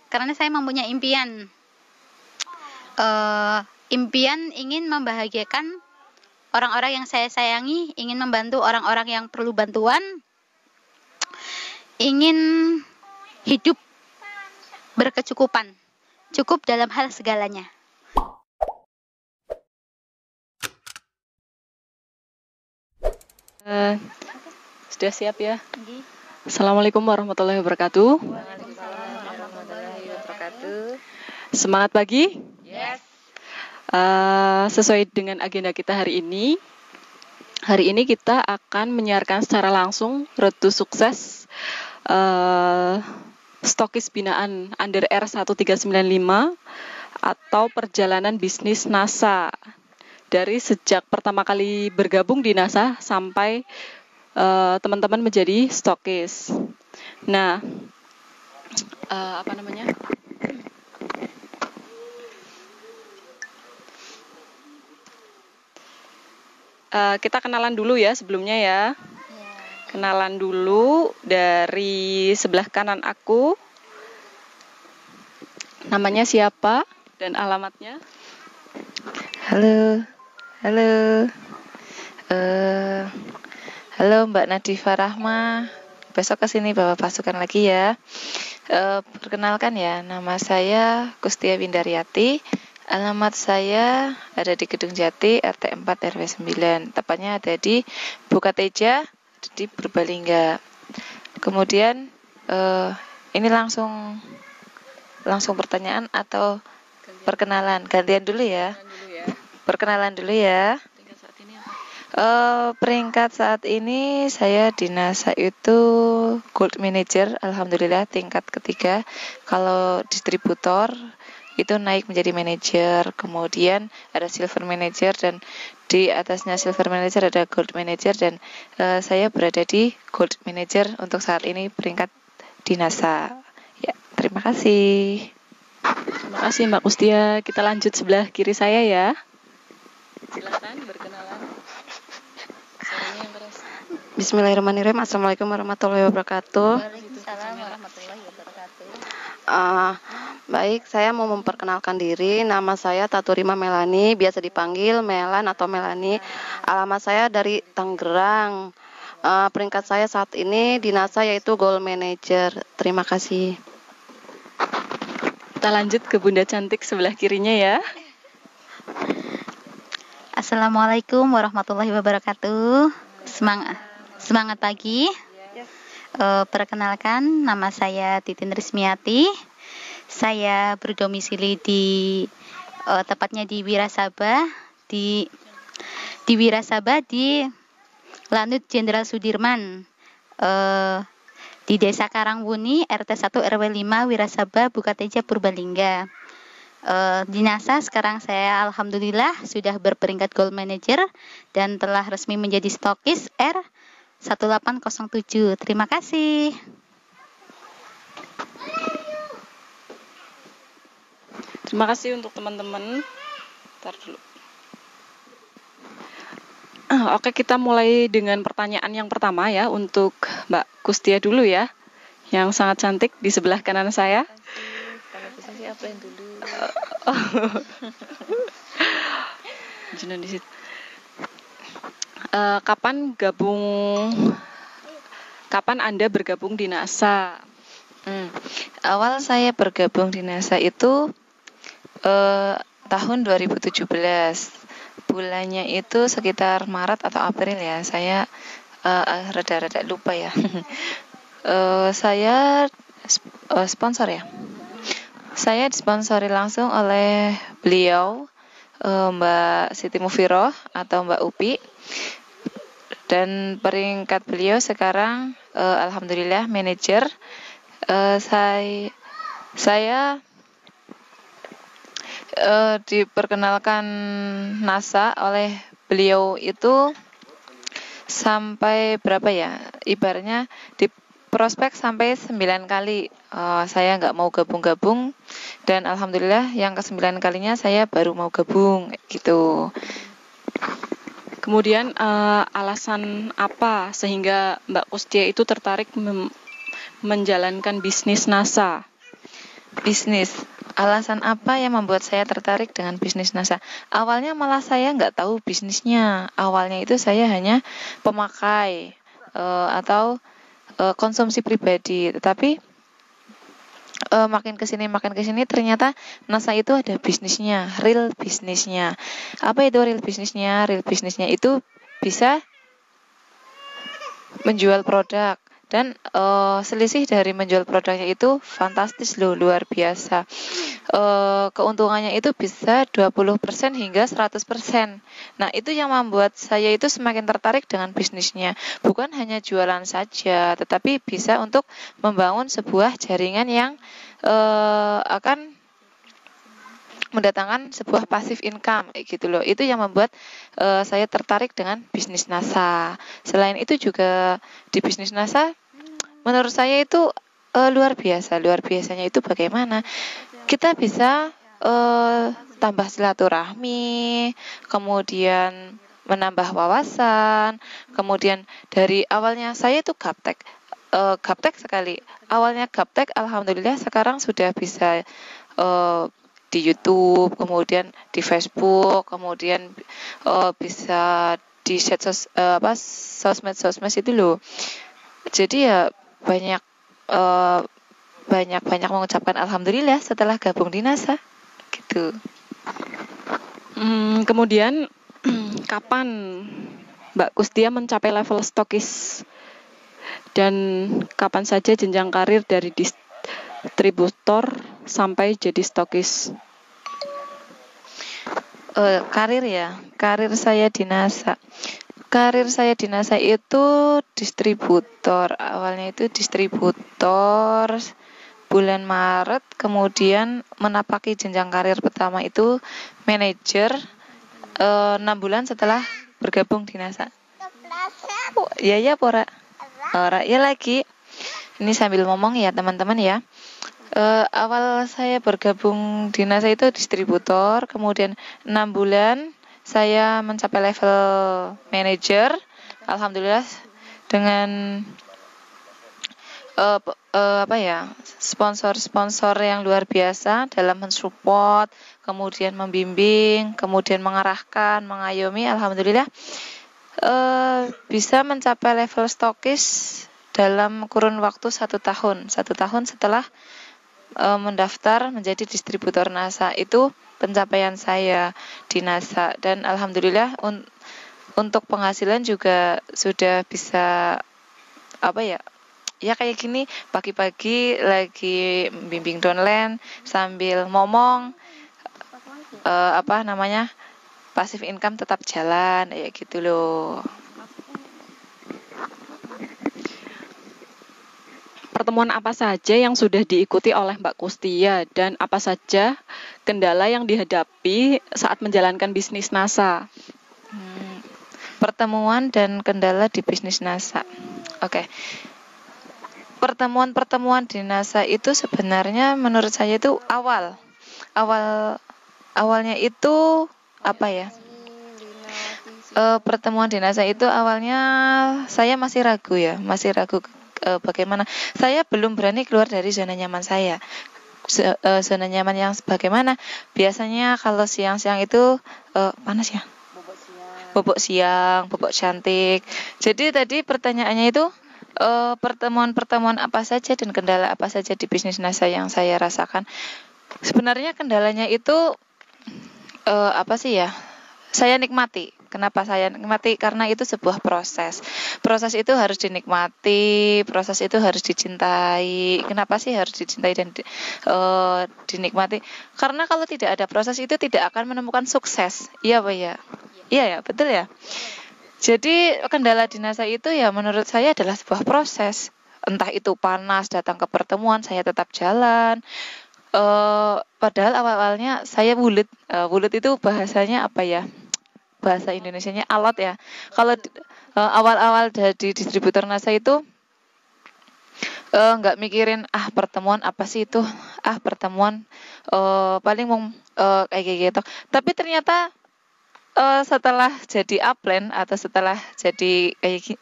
karena saya mempunyai impian. Impian ingin membahagiakan orang-orang yang saya sayangi, ingin membantu orang-orang yang perlu bantuan, ingin hidup berkecukupan, cukup dalam hal segalanya. Sudah siap ya? Assalamualaikum warahmatullahi wabarakatuh. Waalaikumsalam warahmatullahi wabarakatuh. Semangat pagi? Yes. Sesuai dengan agenda kita hari ini kita akan menyiarkan secara langsung Road to Sukses Stokis Binaan Under R1395 atau perjalanan bisnis NASA dari sejak pertama kali bergabung di NASA sampai teman-teman menjadi stokis. Nah, kita kenalan dulu ya sebelumnya ya. Kenalan dulu dari sebelah kanan aku. Namanya siapa dan alamatnya? Halo. Halo Mbak Nadifa Rahma. Besok kesini bawa pasukan lagi ya. Perkenalkan ya, nama saya Kustia Windaryati. Alamat saya ada di Gedung Jati, RT 4 RW 9. Tepatnya ada di Bukateja, di Purbalingga. Kemudian ini langsung pertanyaan atau perkenalan? Gantian dulu ya. Perkenalan dulu ya. Peringkat saat ini saya di NASA itu Gold Manager, alhamdulillah tingkat ketiga. Kalau distributor itu naik menjadi manager, kemudian ada silver manager, dan di atasnya silver manager ada gold manager, dan saya berada di gold manager untuk saat ini peringkat di NASA. Ya, terima kasih. Terima kasih Mbak Kustia. Kita lanjut sebelah kiri saya ya. Silakan berkenalan. Suaranya yang keras. Bismillahirrahmanirrahim. Assalamualaikum warahmatullahi wabarakatuh. Waalaikumsalam warahmatullahi wabarakatuh. Baik, saya mau memperkenalkan diri. Nama saya Taturima Melani, biasa dipanggil Melan atau Melani. Alamat saya dari Tangerang. Peringkat saya saat ini di NASA yaitu Gold Manager. Terima kasih. Kita lanjut ke Bunda Cantik sebelah kirinya ya. Assalamualaikum warahmatullahi wabarakatuh. Semangat pagi. Perkenalkan, nama saya Titin Rismiati. Saya berdomisili di tepatnya di Wirasabah, di Wirasabah di Lanut Jenderal Sudirman, di Desa Karangwuni, RT 1 RW 5 Wirasabah, Bukateja, Purbalingga. Di NASA sekarang saya alhamdulillah sudah berperingkat Gold Manager dan telah resmi menjadi stokis R1807. Terima kasih. Terima kasih untuk teman-teman. Ntar dulu. Oke, kita mulai dengan pertanyaan yang pertama ya untuk Mbak Kustia dulu ya, yang sangat cantik di sebelah kanan saya. Kalau bisa sih apa yang dulu? Jangan di situ. Kapan Anda bergabung di NASA? Awal saya bergabung di NASA itu tahun 2017. Bulannya itu sekitar Maret atau April ya. Saya rada-rada lupa ya. Saya sponsor ya. Saya disponsori langsung oleh beliau, Mbak Siti Mufiroh atau Mbak Upi. Dan peringkat beliau sekarang alhamdulillah manajer. Saya diperkenalkan NASA oleh beliau itu sampai berapa ya, ibaratnya di prospek sampai 9 kali. Saya nggak mau gabung-gabung, dan alhamdulillah yang ke-9 kalinya saya baru mau gabung gitu. Kemudian alasan apa sehingga Mbak Kustia itu tertarik menjalankan bisnis NASA? bisnis. Alasan apa yang membuat saya tertarik dengan bisnis NASA? Awalnya malah saya nggak tahu bisnisnya. Awalnya itu saya hanya pemakai atau konsumsi pribadi. Tetapi makin kesini ternyata NASA itu ada bisnisnya, real bisnisnya. Apa itu real bisnisnya? Real bisnisnya itu bisa menjual produk. Dan selisih dari menjual produknya itu fantastis loh, luar biasa. Keuntungannya itu bisa 20% hingga 100%. Nah, itu yang membuat saya itu semakin tertarik dengan bisnisnya. Bukan hanya jualan saja, tetapi bisa untuk membangun sebuah jaringan yang akan mendatangkan sebuah passive income gitu loh. Itu yang membuat saya tertarik dengan bisnis NASA. Selain itu juga di bisnis NASA menurut saya itu luar biasa. Luar biasanya itu bagaimana kita bisa tambah silaturahmi, kemudian menambah wawasan, kemudian dari awalnya saya itu gaptek. Gaptek sekali. Awalnya gaptek, alhamdulillah sekarang sudah bisa di YouTube, kemudian di Facebook, kemudian bisa di sosmed itu loh. Jadi ya banyak mengucapkan alhamdulillah setelah gabung di NASA gitu. Kemudian kapan Mbak Kustia mencapai level stokis dan kapan saja jenjang karir dari distributor sampai jadi stokis? Karir saya di NASA. Karir saya di NASA itu distributor. Awalnya itu distributor bulan Maret, kemudian menapaki jenjang karir pertama itu manajer 6 bulan setelah bergabung di NASA. Ya pora. Ora ya lagi. Ini sambil ngomong ya teman-teman ya. Awal saya bergabung di NASA itu distributor, kemudian 6 bulan saya mencapai level manager. Alhamdulillah dengan sponsor-sponsor yang luar biasa dalam mensupport, kemudian membimbing, kemudian mengarahkan, mengayomi. Alhamdulillah bisa mencapai level stokis dalam kurun waktu 1 tahun. 1 tahun setelah mendaftar menjadi distributor NASA. Itu pencapaian saya di NASA. Dan alhamdulillah untuk penghasilan juga sudah bisa ya kayak gini, pagi-pagi lagi bimbing downline sambil ngomong passive income tetap jalan ya gitu loh. Pertemuan apa saja yang sudah diikuti oleh Mbak Kustia dan apa saja kendala yang dihadapi saat menjalankan bisnis NASA? Pertemuan dan kendala di bisnis NASA. Oke. Pertemuan di NASA itu sebenarnya menurut saya itu awalnya itu pertemuan di NASA itu awalnya saya masih ragu bagaimana. Saya belum berani keluar dari zona nyaman saya. Zona nyaman yang bagaimana? Biasanya kalau siang-siang itu panas ya. Bobok siang, bobok cantik. Jadi tadi pertanyaannya itu pertemuan apa saja dan kendala apa saja di bisnis NASA yang saya rasakan. Sebenarnya kendalanya itu saya nikmati. Kenapa saya nikmati? Karena itu sebuah proses. Proses itu harus dinikmati, proses itu harus dicintai. Kenapa sih harus dicintai dan dinikmati? Karena kalau tidak ada proses itu tidak akan menemukan sukses. Iya, Pak ya? Iya ya, betul ya. Jadi kendala di NASA itu ya menurut saya adalah sebuah proses. Entah itu panas, datang ke pertemuan, saya tetap jalan. Padahal awal-awalnya saya bulet. Bulet itu bahasanya apa ya? Bahasa Indonesianya alot ya. Kalau awal-awal jadi distributor NASA itu nggak mikirin pertemuan apa sih itu, pertemuan paling mau kayak gitu. Tapi ternyata setelah jadi upline atau setelah jadi kayak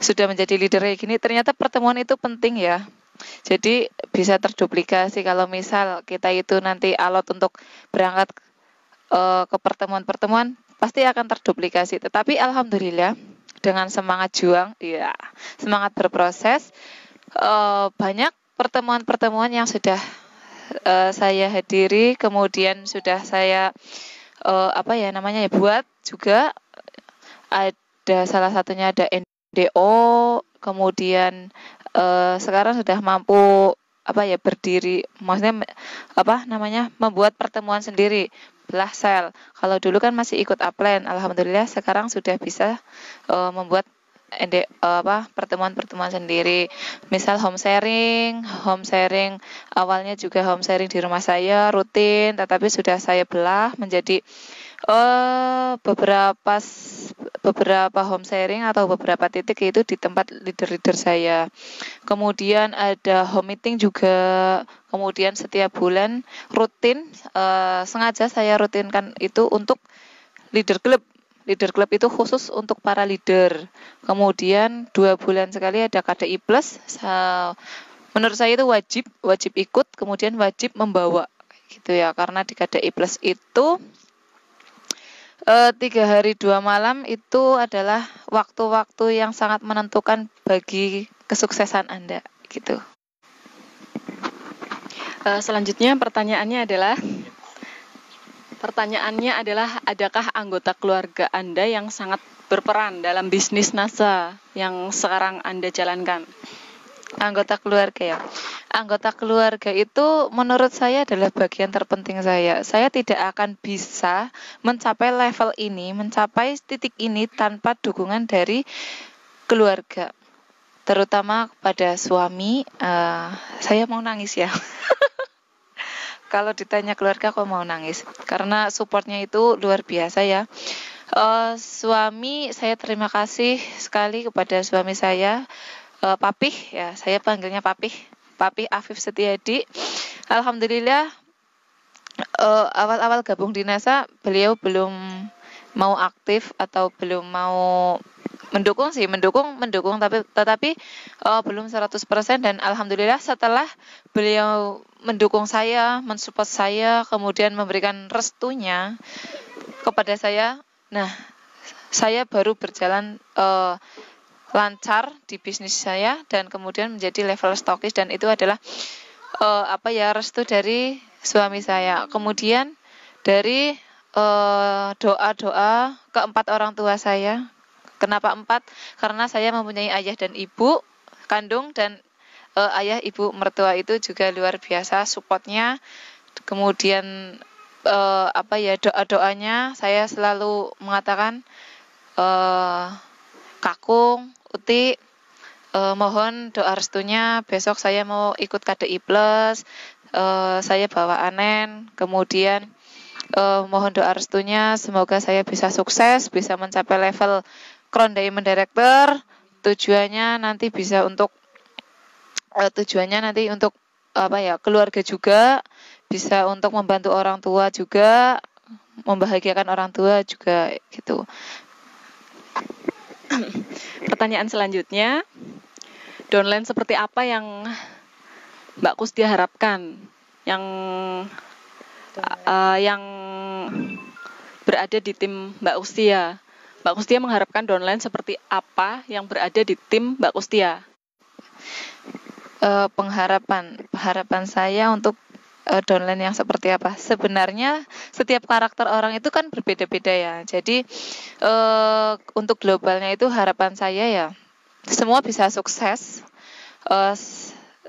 sudah menjadi leader kayak gini, ternyata pertemuan itu penting ya. Jadi bisa terduplikasi kalau misal kita itu nanti alot untuk berangkat ke pertemuan-pertemuan, pasti akan terduplikasi. Tetapi alhamdulillah dengan semangat juang, ya, semangat berproses, banyak pertemuan-pertemuan yang sudah saya hadiri, kemudian sudah saya buat juga. Ada salah satunya ada NDO, kemudian sekarang sudah mampu berdiri, maksudnya membuat pertemuan sendiri, belah sel. Kalau dulu kan masih ikut upline, alhamdulillah sekarang sudah bisa membuat pertemuan-pertemuan sendiri. Misal home sharing awalnya juga home sharing di rumah saya rutin, tetapi sudah saya belah menjadi beberapa home sharing atau beberapa titik, itu di tempat leader-leader saya. Kemudian ada home meeting juga. Kemudian setiap bulan rutin, sengaja saya rutinkan itu untuk leader club. Leader club itu khusus untuk para leader. Kemudian 2 bulan sekali ada KDI Plus. Menurut saya itu wajib ikut, kemudian wajib membawa gitu ya. Karena di KDI Plus itu 3 hari 2 malam itu adalah waktu-waktu yang sangat menentukan bagi kesuksesan Anda gitu. Selanjutnya pertanyaannya adalah adakah anggota keluarga Anda yang sangat berperan dalam bisnis NASA yang sekarang Anda jalankan? Anggota keluarga ya. Anggota keluarga itu menurut saya adalah bagian terpenting saya. Saya tidak akan bisa mencapai level ini, mencapai titik ini tanpa dukungan dari keluarga. Terutama kepada suami. Saya mau nangis ya. Kalau ditanya keluarga kok mau nangis, karena supportnya itu luar biasa ya. Suami, saya terima kasih sekali kepada suami saya, Papih ya, saya panggilnya Papih Afif Setiadi. Alhamdulillah awal-awal gabung di NASA beliau belum mau aktif atau belum mau mendukung tetapi belum 100%, dan alhamdulillah setelah beliau mendukung saya, mensupport saya, kemudian memberikan restunya kepada saya, nah saya baru berjalan lancar di bisnis saya dan kemudian menjadi level stokis, dan itu adalah restu dari suami saya. Kemudian dari doa-doa keempat orang tua saya. Kenapa 4? Karena saya mempunyai ayah dan ibu kandung, dan ayah ibu mertua itu juga luar biasa supportnya. Kemudian doa-doanya saya selalu mengatakan, Kakung, Uti, mohon doa restunya, besok saya mau ikut KDI Plus, saya bawa Anen, kemudian mohon doa restunya, semoga saya bisa sukses, bisa mencapai level Crown Diamond Director, tujuannya nanti untuk keluarga juga, bisa untuk membantu orang tua juga, membahagiakan orang tua juga gitu. Pertanyaan selanjutnya, downline seperti apa yang Mbak Kustia harapkan yang berada di tim Mbak Kustia? Mbak Kustia mengharapkan downline seperti apa yang berada di tim Mbak Kustia? Harapan saya untuk downline yang seperti apa? Sebenarnya setiap karakter orang itu kan berbeda-beda ya. Jadi untuk globalnya itu harapan saya ya semua bisa sukses.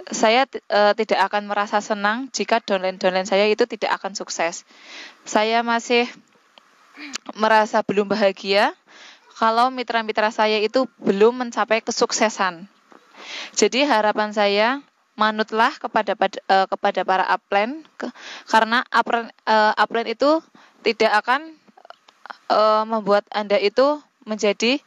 Saya tidak akan merasa senang jika downline saya itu tidak akan sukses. Saya masih merasa belum bahagia kalau mitra-mitra saya itu belum mencapai kesuksesan. Jadi harapan saya, manutlah kepada para upline, karena upline itu tidak akan membuat Anda itu menjadi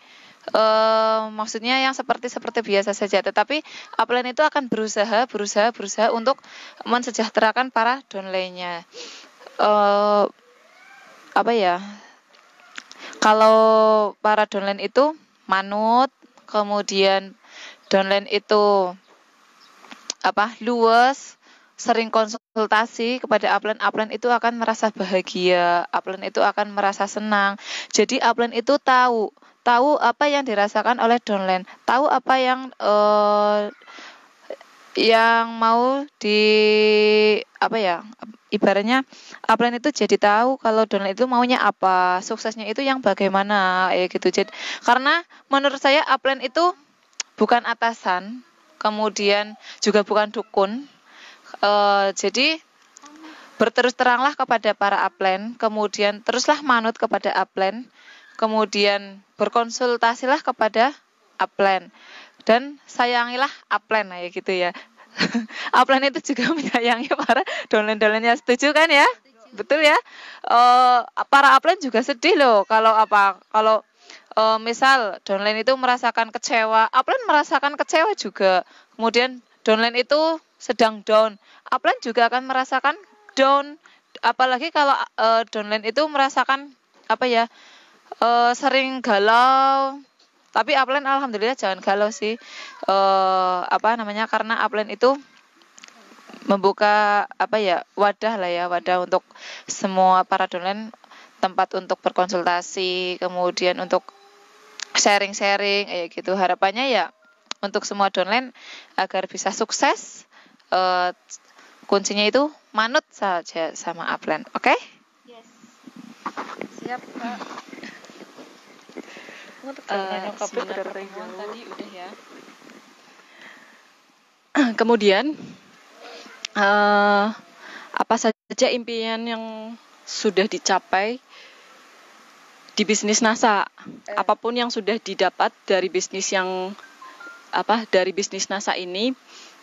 maksudnya yang seperti biasa saja, tetapi upline itu akan berusaha untuk mensejahterakan para downline-nya. Kalau para downline itu manut, kemudian downline itu luas, sering konsultasi kepada upline itu akan merasa bahagia, upline itu akan merasa senang. Jadi upline itu tahu apa yang dirasakan oleh downline, tahu apa yang mau di ibaratnya upline itu jadi tahu kalau downline itu maunya apa, suksesnya itu yang bagaimana gitu. Jadi karena menurut saya upline itu bukan atasan, kemudian juga bukan dukun. Jadi berterus teranglah kepada para upline, kemudian teruslah manut kepada upline, kemudian berkonsultasilah kepada upline, dan sayangilah upline gitu ya. Upline itu juga menyayangi para downline-downline-nya, setuju kan ya? Betul ya? Para upline juga sedih loh kalau misal downline itu merasakan kecewa, upline merasakan kecewa juga. Kemudian downline itu sedang down, upline juga akan merasakan down. Apalagi kalau downline itu merasakan sering galau. Tapi upline alhamdulillah jangan galau sih. Karena upline itu membuka wadah untuk semua para downline, tempat untuk berkonsultasi, kemudian untuk sharing-sharing gitu. Harapannya ya untuk semua downline agar bisa sukses, kuncinya itu manut saja sama upline. Oke? Yes. Siap, Pak. Tadi udah ya. Kemudian apa saja impian yang sudah dicapai di bisnis NASA? Apapun yang sudah didapat dari bisnis NASA ini,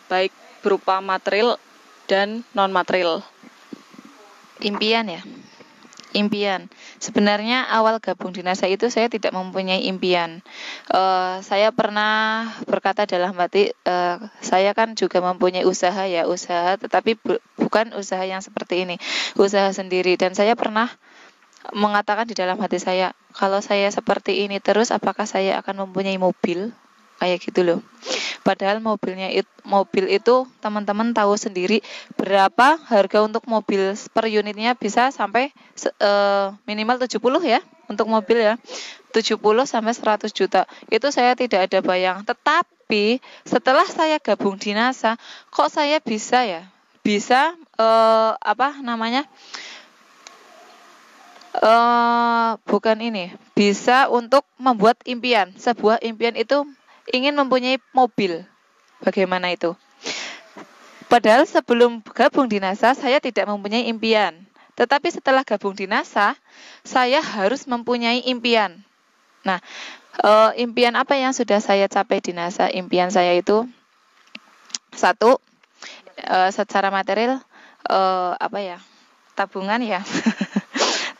baik berupa material dan non material. Impian. Sebenarnya awal gabung di NASA itu saya tidak mempunyai impian. Saya pernah berkata dalam hati, saya kan juga mempunyai usaha, tetapi bukan usaha yang seperti ini, usaha sendiri. Dan saya pernah mengatakan di dalam hati saya, kalau saya seperti ini terus, apakah saya akan mempunyai mobil? Kayak gitu loh. Padahal mobil itu teman-teman tahu sendiri berapa harga untuk mobil per unitnya, bisa sampai minimal 70 ya untuk mobil ya. 70 sampai 100 juta. Itu saya tidak ada bayang. Tetapi setelah saya gabung di NASA, kok saya bisa bisa untuk membuat impian. Sebuah impian itu ingin mempunyai mobil. Bagaimana itu? Padahal sebelum gabung di NASA, saya tidak mempunyai impian. Tetapi setelah gabung di NASA, saya harus mempunyai impian. Nah, impian apa yang sudah saya capai di NASA? Impian saya itu, satu, secara material, tabungan ya.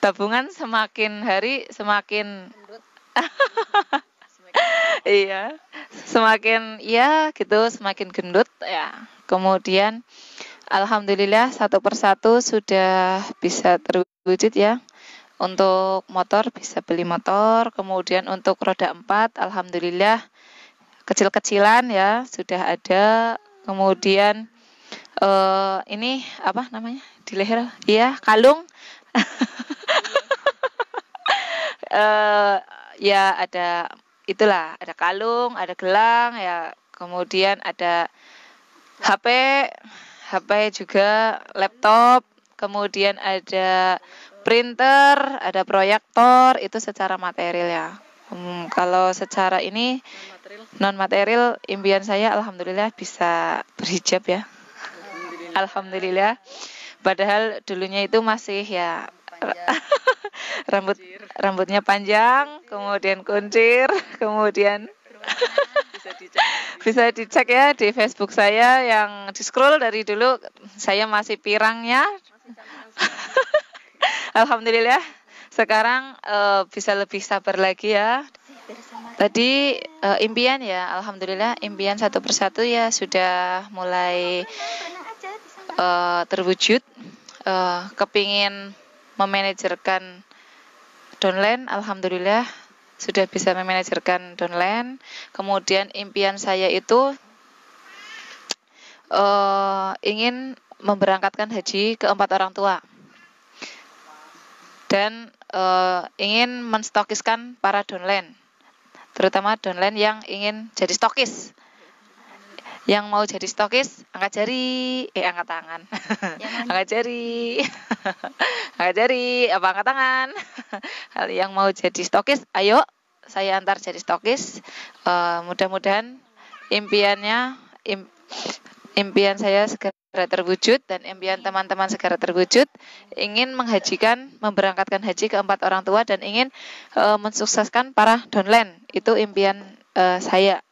Tabungan semakin hari semakin iya, semakin semakin gendut ya. Kemudian alhamdulillah satu persatu sudah bisa terwujud ya. Untuk motor bisa beli motor, kemudian untuk roda 4 alhamdulillah kecil-kecilan ya sudah ada. Kemudian ini di leher? Iya, kalung. Ya ada ada kalung, ada gelang ya, kemudian ada HP juga, laptop, kemudian ada printer, ada proyektor, itu secara material ya. Kalau secara ini non material, impian saya alhamdulillah bisa berhijab ya. Alhamdulillah. Padahal dulunya itu masih ya rambutnya panjang, kemudian kuncir, kemudian bisa dicek ya di Facebook saya yang di scroll dari dulu, saya masih pirangnya. Alhamdulillah sekarang bisa lebih sabar lagi ya. Tadi impian ya, alhamdulillah impian satu persatu ya sudah mulai terwujud. Kepingin memanajerkan downline, alhamdulillah sudah bisa memanajerkan downline. Kemudian impian saya itu ingin memberangkatkan haji ke 4 orang tua dan ingin menstokiskan para downline, terutama downline yang ingin jadi stokis. Yang mau jadi stokis, angkat jari, angkat tangan. Angkat jari. Angkat jari, apa angkat tangan. Hal yang mau jadi stokis, ayo saya antar jadi stokis. Mudah-mudahan impian saya segera terwujud dan impian teman-teman segera terwujud. Ingin memberangkatkan haji ke 4 orang tua dan ingin mensukseskan para downline. Itu impian saya.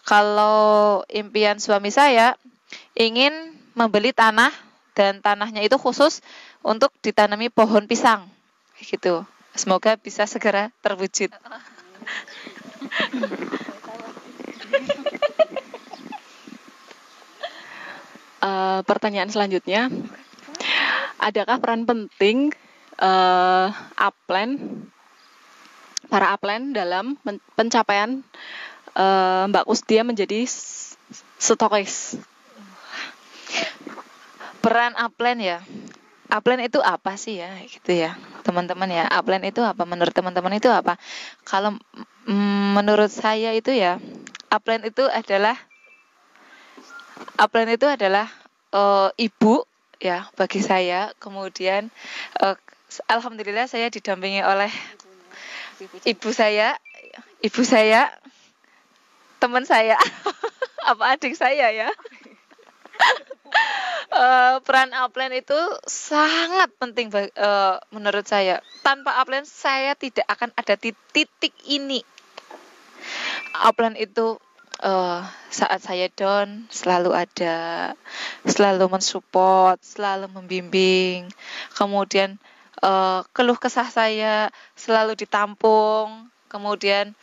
Kalau impian suami saya ingin membeli tanah dan tanahnya itu khusus untuk ditanami pohon pisang, gitu. Semoga bisa segera terwujud. Pertanyaan selanjutnya, adakah peran penting para upline dalam pencapaian Mbak Kustia menjadi stokis? Peran upline ya. Upline itu apa sih ya, gitu ya, teman-teman ya. Upline itu apa? Menurut teman-teman itu apa? Kalau menurut saya itu ya, upline itu adalah ibu ya bagi saya. Kemudian alhamdulillah saya didampingi oleh ibu saya, teman saya, apa adik saya ya. Peran upline itu sangat penting menurut saya. Tanpa upline saya tidak akan ada di titik ini. Upline itu saat saya down selalu ada, selalu mensupport, selalu membimbing. Kemudian keluh kesah saya selalu ditampung. Kemudian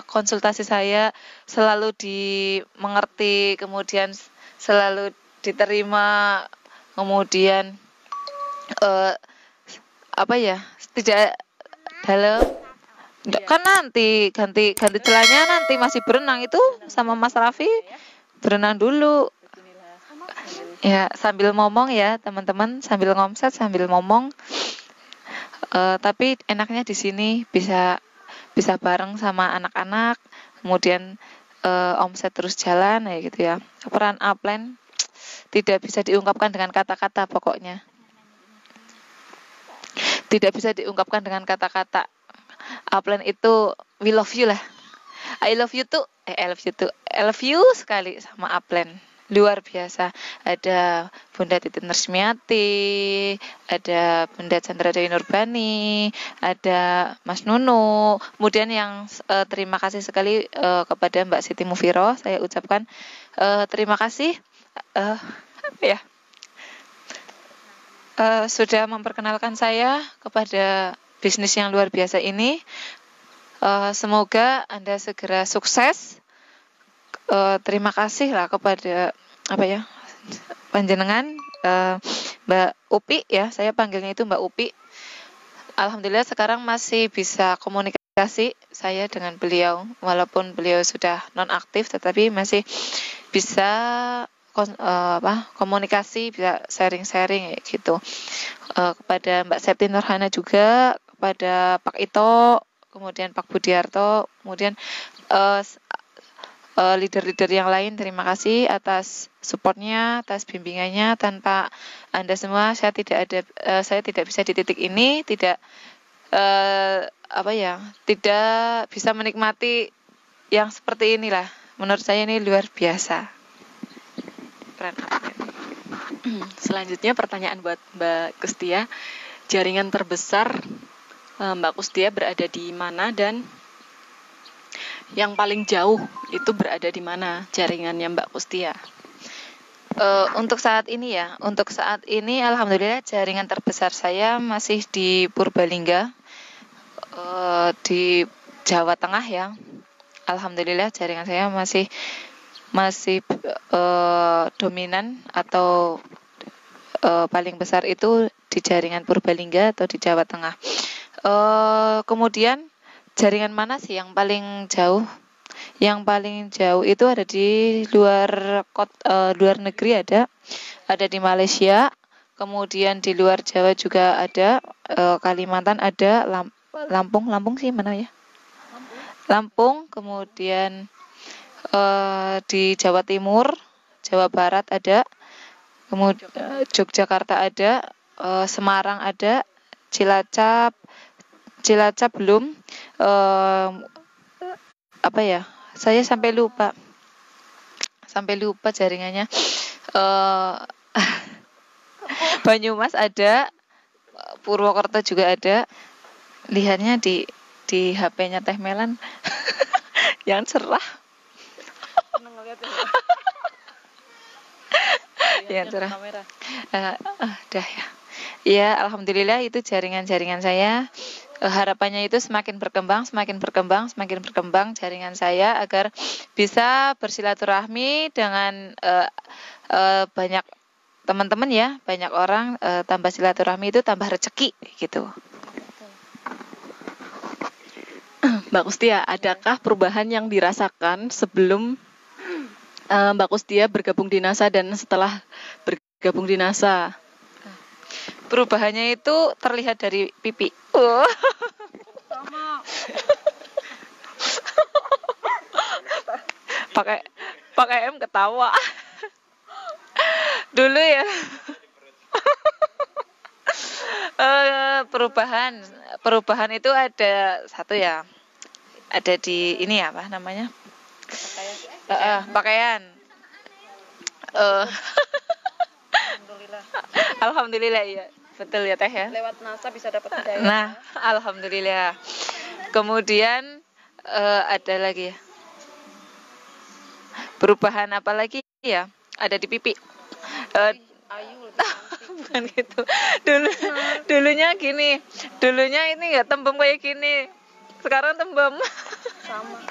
konsultasi saya selalu dimengerti, kemudian selalu diterima, kemudian tidak dalam kan nanti ganti celana nanti masih berenang itu sama Mas Raffi, berenang dulu ya sambil ngomong ya teman-teman, sambil ngomset sambil ngomong. Tapi enaknya di sini bisa bareng sama anak-anak, kemudian omset terus jalan ya gitu ya. Peran upline tidak bisa diungkapkan dengan kata-kata, pokoknya tidak bisa diungkapkan dengan kata-kata. Upline itu we love you lah, I love you too, I love you sekali sama upline. Luar biasa. Ada Bunda Titin Resmiati, ada Bunda Chandra Dewi Nurbani, ada Mas Nunu. Kemudian yang terima kasih sekali kepada Mbak Siti Mufiro, saya ucapkan terima kasih sudah memperkenalkan saya kepada bisnis yang luar biasa ini. Semoga Anda segera sukses. Terima kasih lah kepada panjenengan Mbak Upi ya, saya panggilnya itu Mbak Upi. Alhamdulillah sekarang masih bisa komunikasi saya dengan beliau, walaupun beliau sudah nonaktif, tetapi masih bisa komunikasi, bisa sharing gitu. Kepada Mbak Septi Nurhana juga, kepada Pak Ito, kemudian Pak Budiarto, kemudian leader-leader yang lain, terima kasih atas supportnya, atas bimbingannya. Tanpa Anda semua saya tidak bisa di titik ini, tidak bisa menikmati yang seperti inilah. Menurut saya ini luar biasa. Selanjutnya pertanyaan buat Mbak Kustia, jaringan terbesar Mbak Kustia berada di mana, dan yang paling jauh itu berada di mana jaringannya Mbak Kustia? Untuk saat ini alhamdulillah jaringan terbesar saya masih di Purbalingga, di Jawa Tengah ya. Alhamdulillah jaringan saya masih dominan atau paling besar itu di jaringan Purbalingga atau di Jawa Tengah. Kemudian jaringan mana sih yang paling jauh? Yang paling jauh itu ada di luar negeri, ada di Malaysia, kemudian di luar Jawa juga ada, Kalimantan ada, Lampung sih mana ya? Lampung, kemudian di Jawa Timur, Jawa Barat ada, kemudian Yogyakarta ada, Semarang ada, Cilacap belum, apa ya? Saya sampai lupa jaringannya. Banyumas ada, Purwokerto juga ada. Lihatnya di HP-nya Teh Melan yang cerah. Yang cerah. Dah ya. Ya, alhamdulillah itu jaringan-jaringan saya. Harapannya itu semakin berkembang jaringan saya agar bisa bersilaturahmi dengan banyak teman-teman ya, banyak orang, tambah silaturahmi itu tambah rezeki gitu. Mbak Kustia, adakah perubahan yang dirasakan sebelum Mbak Kustia bergabung di NASA dan setelah bergabung di NASA? Perubahannya itu terlihat dari pipi. Pakai M ketawa. Dulu ya. Perubahan itu ada satu ya. Ada di ini apa namanya? Pakaian. Alhamdulillah ya. Betul ya Teh ya. Lewat NASA bisa dapat hidayah. Nah, alhamdulillah. Kemudian ada lagi ya. Perubahan apa lagi ya? Ada di pipi. Bukan gitu. Dulunya gini. Dulunya ini enggak tembem kayak gini. Sekarang tembem. Sama.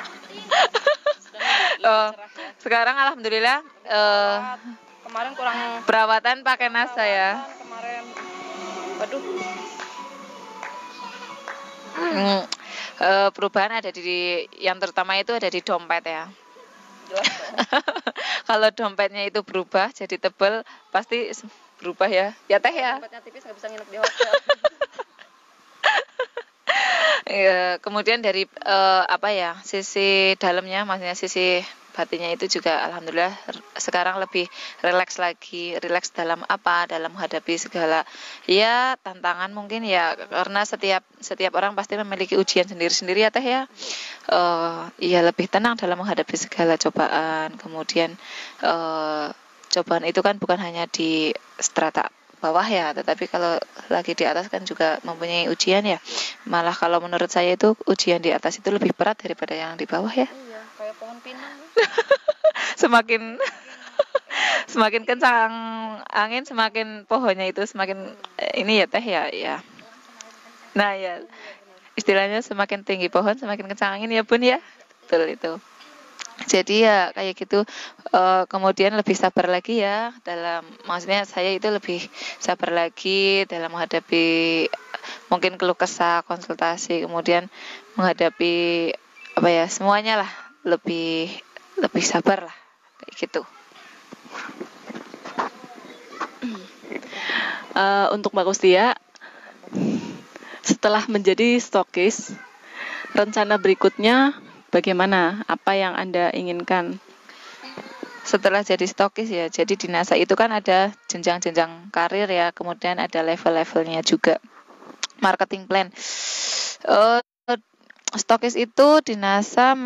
Sekarang alhamdulillah Kemarin kurang perawatan pakai NASA ya. Kemarin. Waduh. Perubahan ada di yang terutama itu ada di dompet ya. Jelas. Kalau dompetnya itu berubah jadi tebal, pasti berubah ya. Ya Teh ya. Dompetnya tipis nggak bisa nginep di hotel. Kemudian dari sisi dalamnya, maksudnya sisi batinnya itu juga alhamdulillah sekarang lebih rileks dalam menghadapi segala ya tantangan mungkin ya, karena setiap orang pasti memiliki ujian sendiri-sendiri ya Teh ya. Ya lebih tenang dalam menghadapi segala cobaan. Kemudian cobaan itu kan bukan hanya di strata bawah ya, tetapi kalau lagi di atas kan juga mempunyai ujian ya. Malah kalau menurut saya itu ujian di atas itu lebih berat daripada yang di bawah ya. Iya, kayak pohon pinang. Semakin kencang angin, semakin pohonnya itu semakin ini ya Teh ya. Nah ya, istilahnya semakin tinggi pohon semakin kencang angin ya Bun ya. Betul itu. Jadi ya kayak gitu, kemudian lebih sabar lagi ya maksudnya saya itu lebih sabar lagi dalam menghadapi mungkin keluh kesah, konsultasi, kemudian menghadapi semuanya lah lebih sabar lah kayak gitu. Untuk Mbak Kustia, setelah menjadi stokis, rencana berikutnya bagaimana? Apa yang Anda inginkan? Setelah jadi stokis ya, jadi di NASA itu kan ada jenjang-jenjang karir ya, kemudian ada level-levelnya juga. Marketing plan. Stokis itu di NASA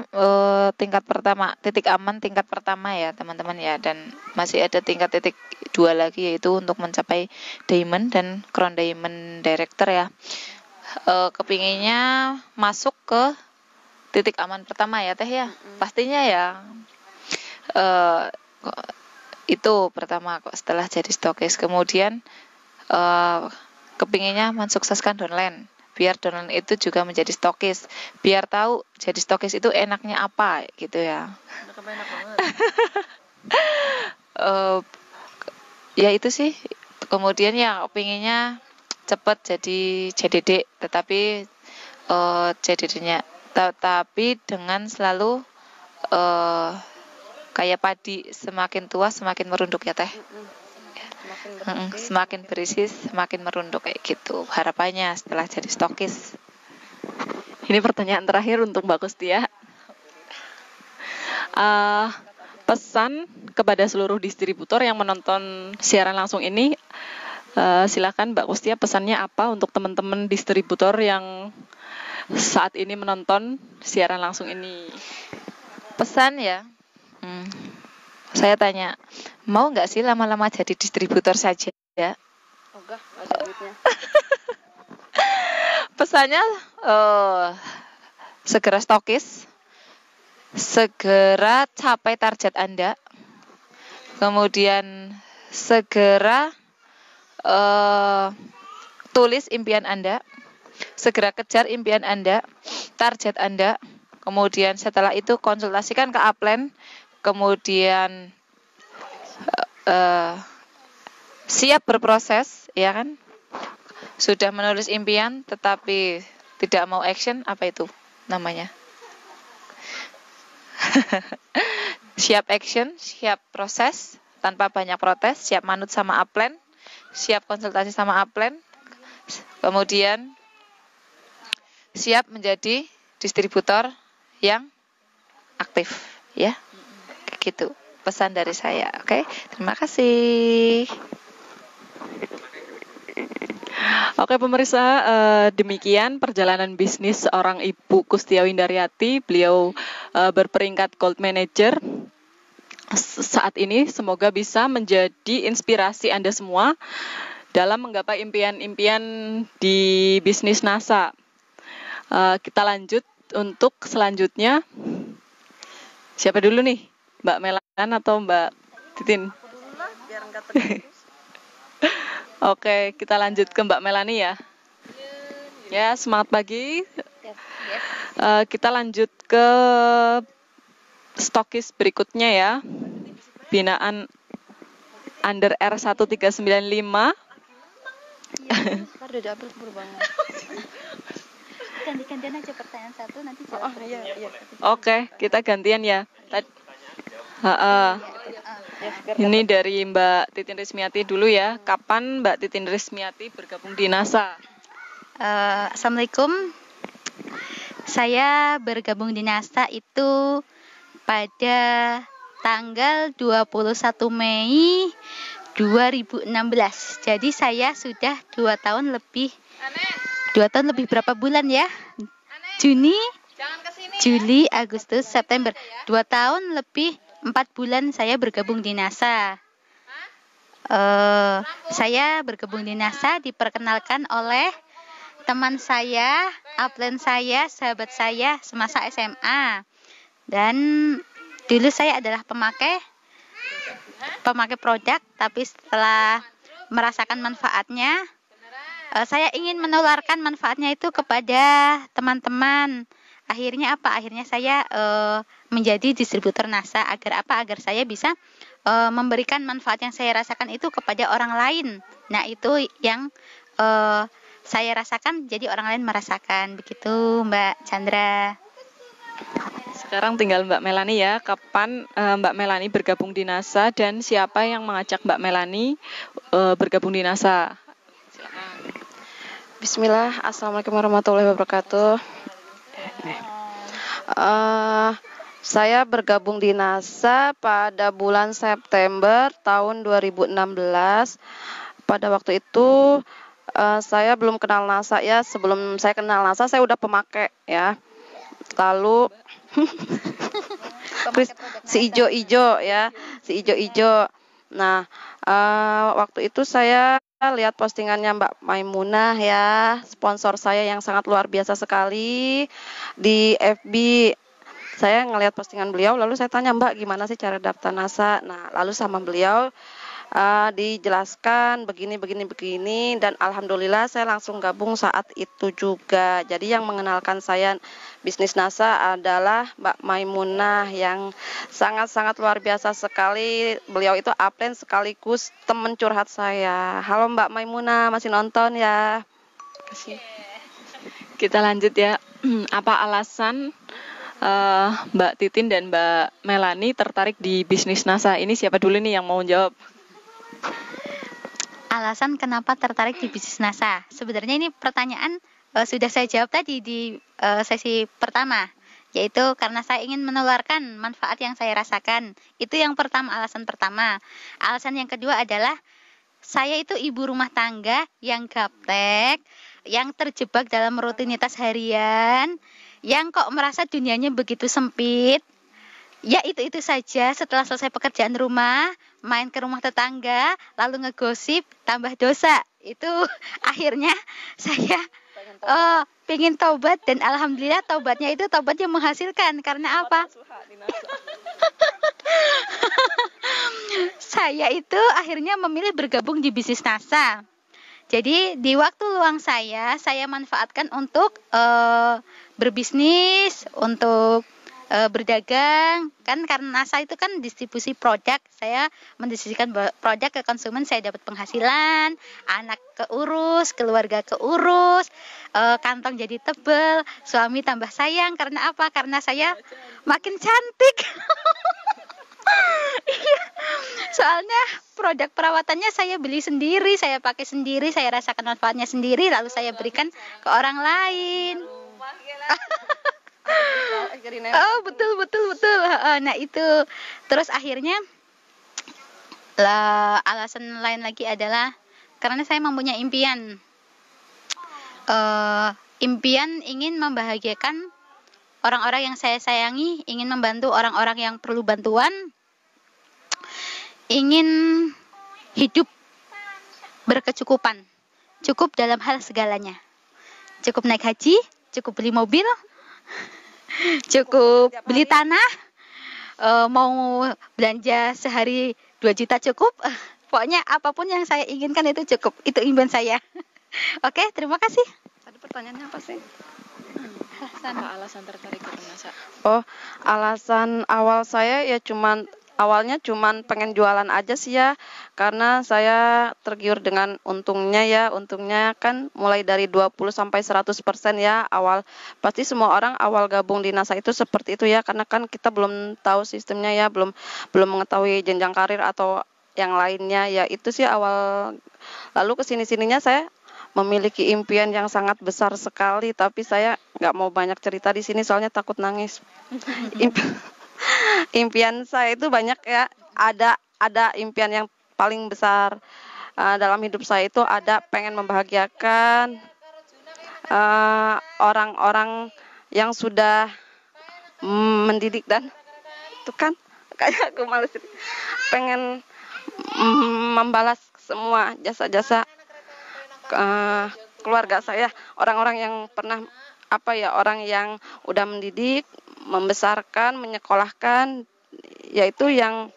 tingkat pertama, titik aman tingkat pertama ya teman-teman ya, dan masih ada tingkat titik 2 lagi yaitu untuk mencapai Diamond dan Crown Diamond Director ya. Kepinginnya masuk ke titik aman pertama ya Teh ya. Pastinya ya itu pertama setelah jadi stokis. Kemudian kepinginnya mensukseskan downline, biar downline itu juga menjadi stokis, biar tahu jadi stokis itu enaknya apa gitu ya. Enak banget. Ya itu sih. Kemudian ya kepinginnya cepat jadi CDD, tetapi CDD-nya tapi dengan selalu eh kayak padi, semakin tua semakin merunduk ya Teh. Semakin berisi semakin merunduk kayak gitu harapannya setelah jadi stokis. Ini pertanyaan terakhir untuk Mbak Kustia. Pesan kepada seluruh distributor yang menonton siaran langsung ini, silakan Mbak Kustia, pesannya apa untuk teman-teman distributor yang saat ini menonton siaran langsung ini? Pesan ya, saya tanya, mau nggak sih lama-lama jadi distributor saja ya? Enggak ada duitnya. Pesannya segera stokis, segera capai target Anda, kemudian segera tulis impian Anda, segera kejar impian Anda, target Anda, kemudian setelah itu konsultasikan ke upline, kemudian siap berproses, ya kan? Sudah menulis impian tetapi tidak mau action, apa itu namanya? Siap action, siap proses tanpa banyak protes, siap manut sama upline, siap konsultasi sama upline, kemudian siap menjadi distributor yang aktif, ya. Gitu pesan dari saya. Oke, terima kasih. Oke pemirsa, demikian perjalanan bisnis seorang Ibu Kustia Windaryati. Beliau berperingkat Gold Manager saat ini. Semoga bisa menjadi inspirasi Anda semua dalam menggapai impian-impian di bisnis NASA. Kita lanjut untuk selanjutnya. Siapa dulu nih? Mbak Melan atau Mbak Titin? Oke, kita lanjut ke Mbak Melani ya. Ya, semangat pagi. Kita lanjut ke stokis berikutnya ya. Binaan under R1395. Udah diambil berbangun. Ganti-gantian aja pertanyaan satu nanti jawab. Iya. Oke, kita gantian ya. Ini dari Mbak Titin Rismiati dulu ya. Kapan Mbak Titin Rismiati bergabung di NASA? Assalamualaikum. Saya bergabung di NASA itu pada tanggal 21 Mei 2016. Jadi saya sudah 2 tahun lebih berapa bulan ya? Juni, Juli, Agustus, September. 2 tahun lebih 4 bulan saya bergabung di NASA. Saya bergabung di NASA diperkenalkan oleh teman saya, upline saya, sahabat saya semasa SMA. Dan dulu saya adalah pemakai produk, tapi setelah merasakan manfaatnya, saya ingin menularkan manfaatnya itu kepada teman-teman. Akhirnya apa? Akhirnya saya menjadi distributor NASA. Agar apa? Agar saya bisa memberikan manfaat yang saya rasakan itu kepada orang lain. Nah, itu yang saya rasakan, jadi orang lain merasakan. Begitu, Mbak Chandra. Sekarang tinggal Mbak Melani ya. Kapan Mbak Melani bergabung di NASA dan siapa yang mengajak Mbak Melani bergabung di NASA? Silakan. Bismillah, assalamualaikum warahmatullahi wabarakatuh. Saya bergabung di NASA pada bulan September tahun 2016. Pada waktu itu saya belum kenal NASA ya. Sebelum saya kenal NASA, saya udah pemakai ya. Lalu si ijo-ijo ya, si ijo-ijo. Nah, waktu itu saya lihat postingannya Mbak Maimunah ya, sponsor saya yang sangat luar biasa sekali di FB. Saya ngelihat postingan beliau, lalu saya tanya, Mbak, gimana sih cara daftar NASA? Nah, lalu sama beliau dijelaskan begini, dan alhamdulillah saya langsung gabung saat itu juga. Jadi yang mengenalkan saya bisnis NASA adalah Mbak Maimunah yang sangat-sangat luar biasa sekali. Beliau itu upline sekaligus teman curhat saya. Halo Mbak Maimunah, masih nonton ya? Kasih. Kita lanjut ya. Apa alasan Mbak Titin dan Mbak Melani tertarik di bisnis NASA. Ini siapa dulu nih yang mau jawab? Alasan kenapa tertarik di bisnis NASA. Sebenarnya ini pertanyaan sudah saya jawab tadi di sesi pertama, yaitu karena saya ingin menularkan manfaat yang saya rasakan. Itu yang pertama, alasan pertama. Alasan yang kedua adalah saya itu ibu rumah tangga yang gaptek, yang terjebak dalam rutinitas harian, yang kok merasa dunianya begitu sempit. Ya itu saja, setelah selesai pekerjaan rumah, main ke rumah tetangga, lalu ngegosip, tambah dosa. Itu akhirnya saya pengen taubat, dan alhamdulillah taubatnya itu taubat yang menghasilkan. Karena apa? Saya itu akhirnya memilih bergabung di bisnis NASA. Jadi di waktu luang saya manfaatkan untuk berbisnis, untuk berdagang. Kan karena NASA itu kan distribusi produk, saya mendistribusikan produk ke konsumen, saya dapat penghasilan, anak keurus, keluarga keurus, kantong jadi tebel, suami tambah sayang. Karena apa? Karena saya makin cantik. Iya, soalnya produk perawatannya saya beli sendiri, saya pakai sendiri, saya rasakan manfaatnya sendiri, lalu saya berikan ke orang lain. Oh betul. Nah itu, terus akhirnya alasan lain lagi adalah karena saya mempunyai impian, impian ingin membahagiakan orang-orang yang saya sayangi, ingin membantu orang-orang yang perlu bantuan, ingin hidup berkecukupan, cukup dalam hal segalanya, cukup naik haji, cukup beli mobil, cukup beli tanah, mau belanja sehari 2 juta cukup, pokoknya apapun yang saya inginkan itu cukup, itu impian saya. Oke, terima kasih. Tadi pertanyaannya apa sih? Alasan tertarik ke NASA? Oh, alasan awal saya ya awalnya cuman pengen jualan aja sih ya, karena saya tergiur dengan untungnya kan mulai dari 20 sampai 100% ya awal. Pasti semua orang awal gabung di NASA itu seperti itu ya, karena kan kita belum tahu sistemnya ya, belum mengetahui jenjang karir atau yang lainnya ya, itu sih awal. Lalu kesini-sininya saya memiliki impian yang sangat besar sekali, tapi saya nggak mau banyak cerita di sini soalnya takut nangis. Impian saya itu banyak ya, ada impian yang paling besar dalam hidup saya itu ada pengen membahagiakan orang-orang yang sudah mendidik, dan itu kan kayak aku males, pengen membalas semua jasa-jasa keluarga saya, orang-orang yang pernah orang yang udah mendidik, membesarkan, menyekolahkan, yaitu yang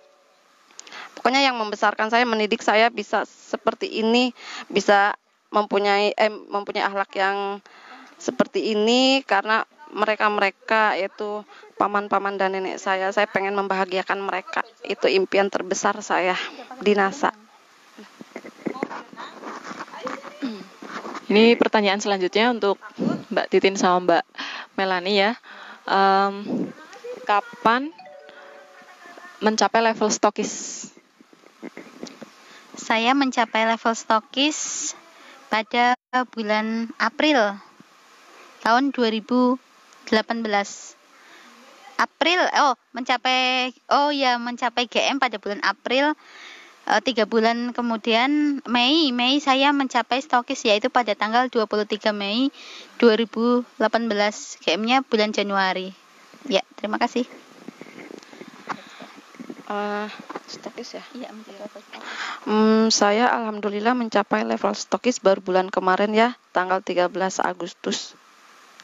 pokoknya yang membesarkan saya, mendidik saya bisa seperti ini, bisa mempunyai akhlak yang seperti ini, karena mereka yaitu paman-paman dan nenek saya pengen membahagiakan mereka. Itu impian terbesar saya di NASA. Ini pertanyaan selanjutnya untuk Mbak Titin sama Mbak Melani ya. Kapan mencapai level stokis? Saya mencapai level stokis pada bulan April tahun 2018. Mencapai GM pada bulan April. 3 bulan kemudian Mei saya mencapai stokis, yaitu pada tanggal 23 Mei 2018. GM-nya bulan Januari. Ya, terima kasih. Stokis ya? Iya, mencapai level stokis. Saya alhamdulillah mencapai level stokis baru bulan kemarin ya, tanggal 13 Agustus.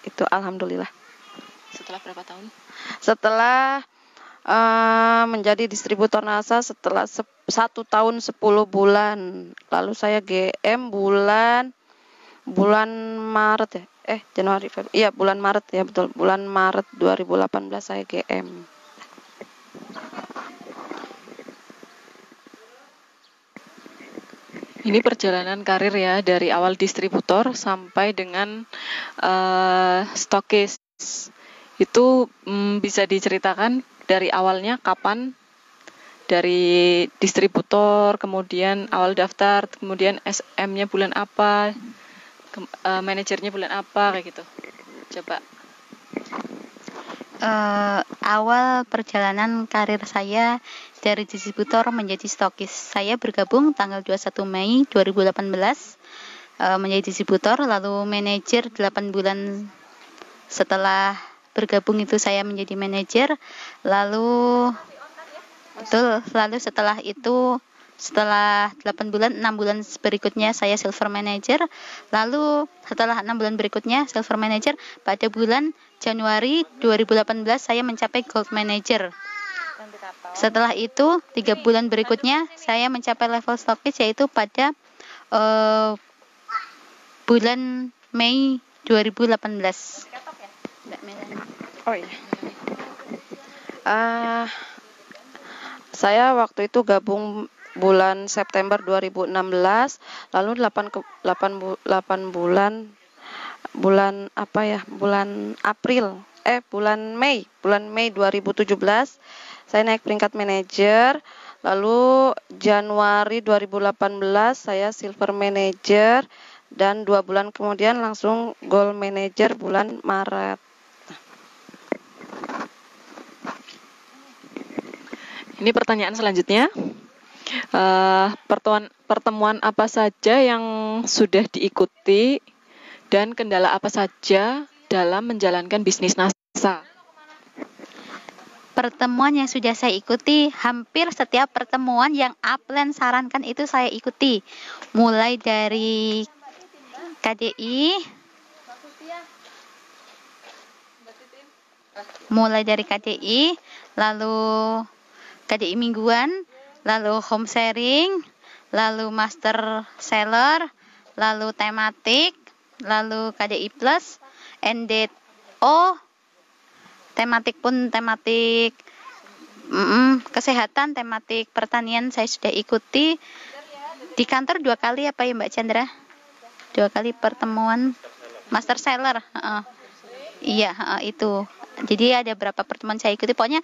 Itu alhamdulillah. Setelah berapa tahun? Setelah menjadi distributor NASA setelah 1 tahun 10 bulan. Lalu saya GM bulan Maret ya. Januari, Februari. Iya, bulan Maret ya, betul. Bulan Maret 2018 saya GM. Ini perjalanan karir ya, dari awal distributor sampai dengan stokis. Itu bisa diceritakan dari awalnya kapan, dari distributor, kemudian awal daftar, kemudian SM-nya bulan apa, manajernya bulan apa, kayak gitu. Coba. Awal perjalanan karir saya dari distributor menjadi stokis. Saya bergabung tanggal 21 Mei 2018 menjadi distributor, lalu manajer 8 bulan setelah bergabung itu saya menjadi manajer, lalu setelah itu, setelah 8 bulan, 6 bulan berikutnya saya silver manager, lalu setelah 6 bulan berikutnya silver manager, pada bulan Januari 2018 saya mencapai gold manager. Setelah itu 3 bulan berikutnya saya mencapai level stokis, yaitu pada bulan Mei 2018. Oh iya. Saya waktu itu gabung bulan September 2016, lalu 8 bulan apa ya? Bulan Mei 2017 saya naik peringkat manajer. Lalu Januari 2018 saya silver manager, dan 2 bulan kemudian langsung gold manager bulan Maret. Ini pertanyaan selanjutnya. Pertemuan apa saja yang sudah diikuti dan kendala apa saja dalam menjalankan bisnis NASA? Pertemuan yang sudah saya ikuti, hampir setiap pertemuan yang Upland sarankan itu saya ikuti. Mulai dari KDI, lalu KDI mingguan, lalu home sharing, lalu master seller, lalu tematik, lalu KDI plus, NDO, tematik kesehatan, tematik pertanian saya sudah ikuti. Di kantor 2 kali apa ya Mbak Chandra? 2 kali pertemuan master seller. Iya, itu. Jadi ada berapa pertemuan saya ikuti. Pokoknya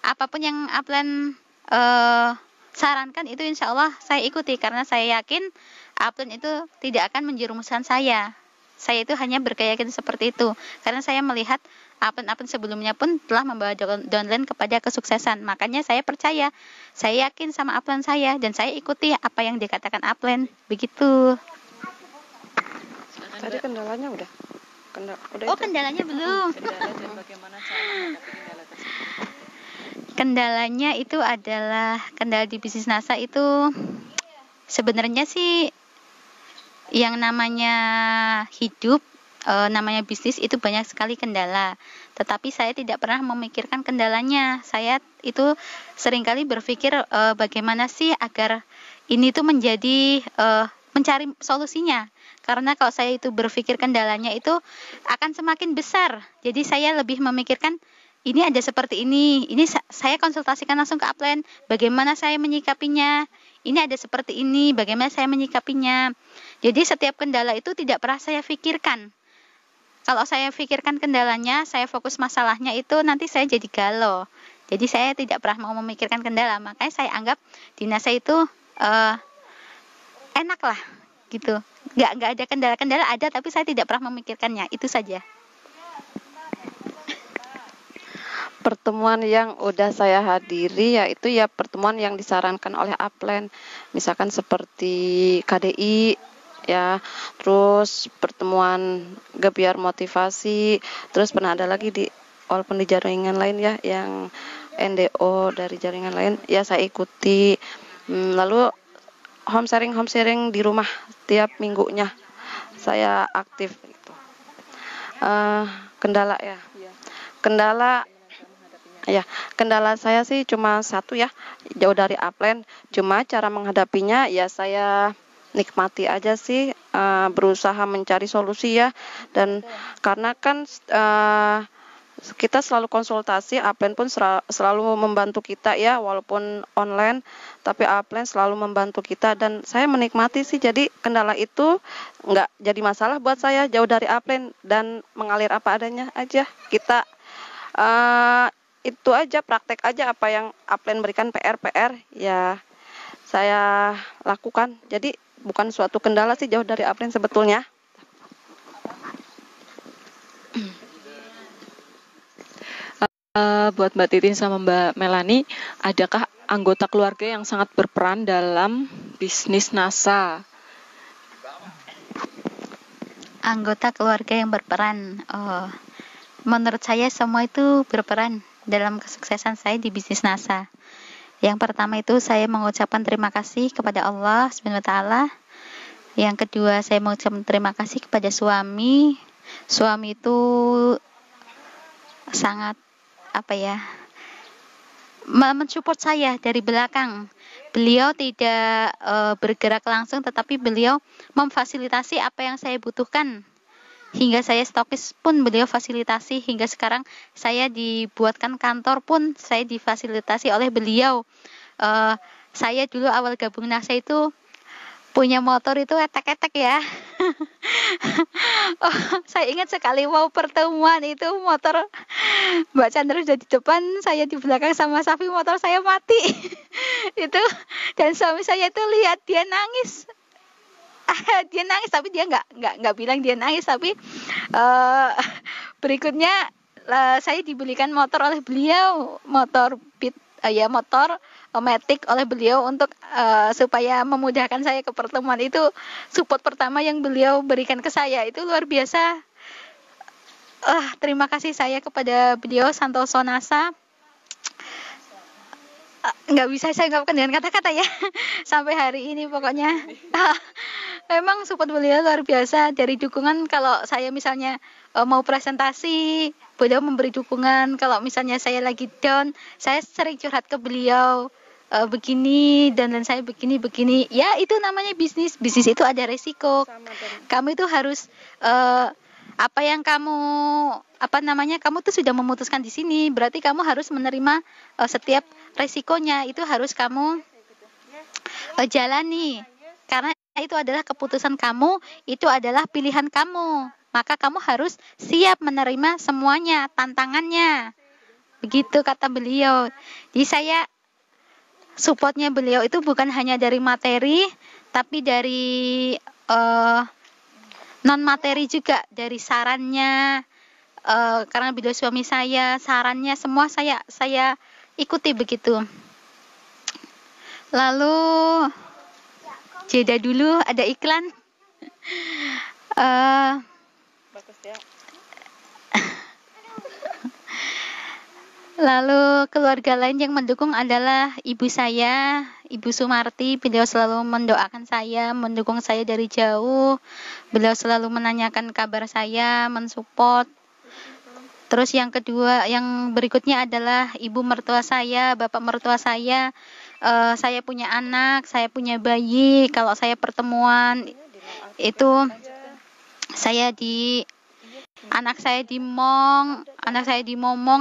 apapun yang Upland sarankan itu insya Allah saya ikuti, karena saya yakin Upland itu tidak akan menjerumuskan saya. Saya itu hanya berkeyakinan seperti itu, karena saya melihat Upland sebelumnya pun telah membawa downline kepada kesuksesan. Makanya saya percaya, saya yakin sama Upland saya, dan saya ikuti apa yang dikatakan Upland. Begitu. Tadi kendalanya udah. Kendalanya belum. Kendala dan bagaimana cara menghadapi kendala tersebut? Kendalanya itu adalah kendala di bisnis NASA itu sebenarnya sih yang namanya hidup, namanya bisnis itu banyak sekali kendala. Tetapi saya tidak pernah memikirkan kendalanya. Saya itu seringkali berpikir bagaimana sih agar ini tuh menjadi mencari solusinya. Karena kalau saya itu berpikir kendalanya itu akan semakin besar. Jadi saya lebih memikirkan ini ada seperti ini saya konsultasikan langsung ke Upland, bagaimana saya menyikapinya. Ini ada seperti ini, bagaimana saya menyikapinya. Jadi setiap kendala itu tidak pernah saya pikirkan. Kalau saya pikirkan kendalanya, saya fokus masalahnya, itu nanti saya jadi galau. Jadi saya tidak pernah mau memikirkan kendala. Makanya saya anggap di NASA itu enak lah gitu. Nggak ada kendala ada, tapi saya tidak pernah memikirkannya. Itu saja. Pertemuan yang udah saya hadiri yaitu ya pertemuan yang disarankan oleh Upland, misalkan seperti KDI ya, terus pertemuan gebiar motivasi, terus pernah ada lagi walaupun di jaringan lain ya, yang NDO dari jaringan lain ya saya ikuti. Lalu home sharing di rumah tiap minggunya saya aktif gitu. Kendala saya sih cuma satu ya, jauh dari Upland. Cuma cara menghadapinya ya saya nikmati aja sih, berusaha mencari solusi ya. Dan karena kan kita selalu konsultasi, Upland pun selalu membantu kita ya, walaupun online, tapi Upland selalu membantu kita dan saya menikmati sih. Jadi kendala itu nggak jadi masalah buat saya, jauh dari Upland dan mengalir apa adanya aja. Kita Eh, itu aja, praktek aja apa yang upline berikan, PR ya saya lakukan. Jadi bukan suatu kendala sih, jauh dari upline sebetulnya. Buat Mbak Titin sama Mbak Melani, adakah anggota keluarga yang sangat berperan dalam bisnis NASA? Anggota keluarga yang berperan. Menurut saya semua itu berperan dalam kesuksesan saya di bisnis NASA. Yang pertama itu saya mengucapkan terima kasih kepada Allah Subhanahu wa taala. Yang kedua saya mengucapkan terima kasih kepada suami. Suami itu sangat mensupport saya dari belakang. Beliau tidak bergerak langsung, tetapi beliau memfasilitasi apa yang saya butuhkan. Hingga saya stokis pun beliau fasilitasi, hingga sekarang saya dibuatkan kantor pun saya difasilitasi oleh beliau. Saya dulu awal gabung NASA itu punya motor itu etek-etek ya. Saya ingat sekali mau pertemuan itu motor Mbak Chandra sudah di depan, saya di belakang sama Safi, motor saya mati. Itu, dan suami saya itu lihat dia nangis. Dia nangis tapi dia nggak bilang dia nangis, tapi berikutnya saya dibelikan motor oleh beliau, motor motor Matic oleh beliau untuk supaya memudahkan saya ke pertemuan. Itu support pertama yang beliau berikan ke saya, itu luar biasa. Terima kasih saya kepada beliau, Santoso NASA. Nggak bisa saya ungkapkan dengan kata-kata ya. Sampai hari ini pokoknya. Memang support beliau luar biasa. Dari dukungan, kalau saya misalnya mau presentasi, beliau memberi dukungan. Kalau misalnya saya lagi down, saya sering curhat ke beliau, begini dan saya begini. Ya itu namanya bisnis. Bisnis itu ada resiko. Kamu itu harus apa yang kamu kamu tuh sudah memutuskan di sini, berarti kamu harus menerima setiap resikonya. Itu harus kamu jalani, karena itu adalah keputusan kamu, itu adalah pilihan kamu, maka kamu harus siap menerima semuanya, tantangannya. Begitu kata beliau. Jadi saya supportnya beliau itu bukan hanya dari materi, tapi dari non materi juga, dari sarannya. Karena beliau suami saya, sarannya semua saya ikuti begitu. Lalu jeda dulu, ada iklan. Lalu keluarga lain yang mendukung adalah ibu saya, Ibu Sumarti. Beliau selalu mendoakan saya, mendukung saya dari jauh. Beliau selalu menanyakan kabar saya, mensupport. Terus yang kedua, yang berikutnya adalah ibu mertua saya, bapak mertua saya. Saya punya anak, saya punya bayi. Kalau saya pertemuan itu anak saya dimomong,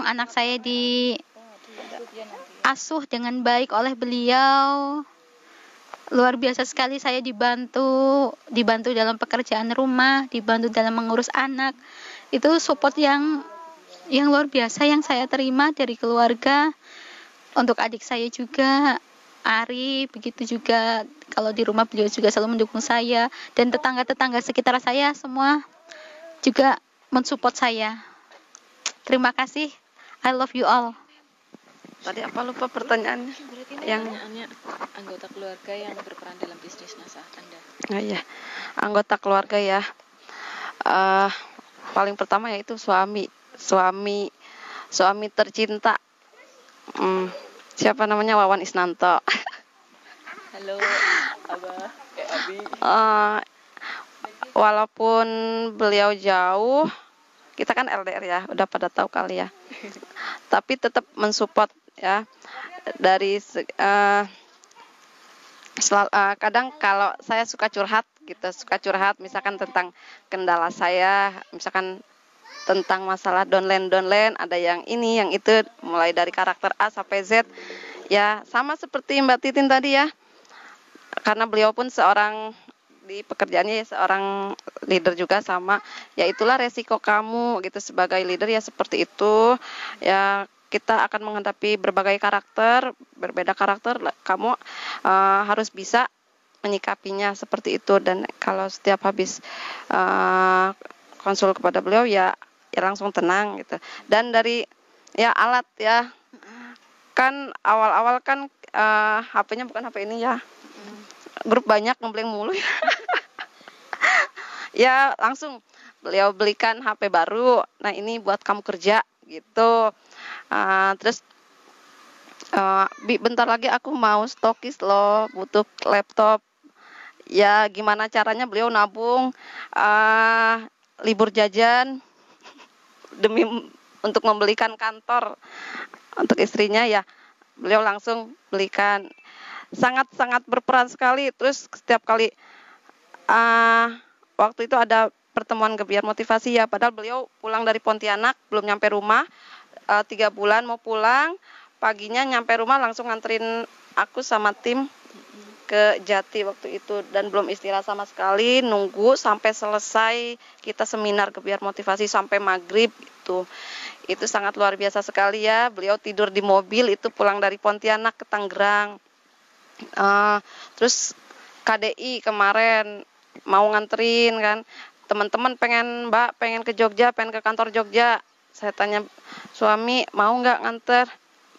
anak saya diasuh dengan baik oleh beliau. Luar biasa sekali, saya dibantu dalam pekerjaan rumah, dibantu dalam mengurus anak. Itu support yang luar biasa yang saya terima dari keluarga. Untuk adik saya juga, Ari, begitu juga. Kalau di rumah beliau juga selalu mendukung saya, dan tetangga-tetangga sekitar saya semua juga mensupport saya. Terima kasih. I love you all. Tadi apa lupa pertanyaannya? Pertanyaannya anggota keluarga yang berperan dalam bisnis NASA Anda. Iya, anggota keluarga ya. Paling pertama yaitu suami tercinta. Siapa namanya? Wawan Isnanto. Halo, Abah, Abi. Walaupun beliau jauh, kita kan LDR ya, udah pada tahu kali ya. Tapi tetap mensupport ya. Dari kadang kalau saya suka curhat misalkan tentang kendala saya, misalkan tentang masalah downline, ada yang ini, yang itu, mulai dari karakter A sampai Z. Ya, sama seperti Mbak Titin tadi ya. Karena beliau pun seorang di pekerjaannya ya seorang leader juga sama ya itulah resiko kamu gitu sebagai leader ya seperti itu ya kita akan menghadapi berbagai karakter berbeda karakter kamu harus bisa menyikapinya seperti itu dan kalau setiap habis konsul kepada beliau ya langsung tenang gitu dan dari ya alat ya kan awal-awal kan HP-nya bukan HP ini ya grup banyak ngeblank mulu ya. Ya langsung beliau belikan HP baru. Nah ini buat kamu kerja gitu. Terus bentar lagi aku mau stokis loh, butuh laptop. Ya gimana caranya beliau nabung libur jajan demi untuk membelikan kantor untuk istrinya ya. Beliau langsung belikan. Sangat-sangat berperan sekali. Terus setiap kali waktu itu ada pertemuan gebiar motivasi ya. Padahal beliau pulang dari Pontianak, belum nyampe rumah, 3 bulan mau pulang. Paginya nyampe rumah langsung nganterin aku sama tim ke Jati waktu itu. Dan belum istirahat sama sekali, nunggu sampai selesai kita seminar gebiar motivasi sampai maghrib itu. Itu sangat luar biasa sekali ya. Beliau tidur di mobil itu pulang dari Pontianak ke Tangerang. Terus KDI kemarin mau nganterin kan teman-teman pengen ke Jogja pengen ke kantor Jogja saya tanya suami mau nggak nganter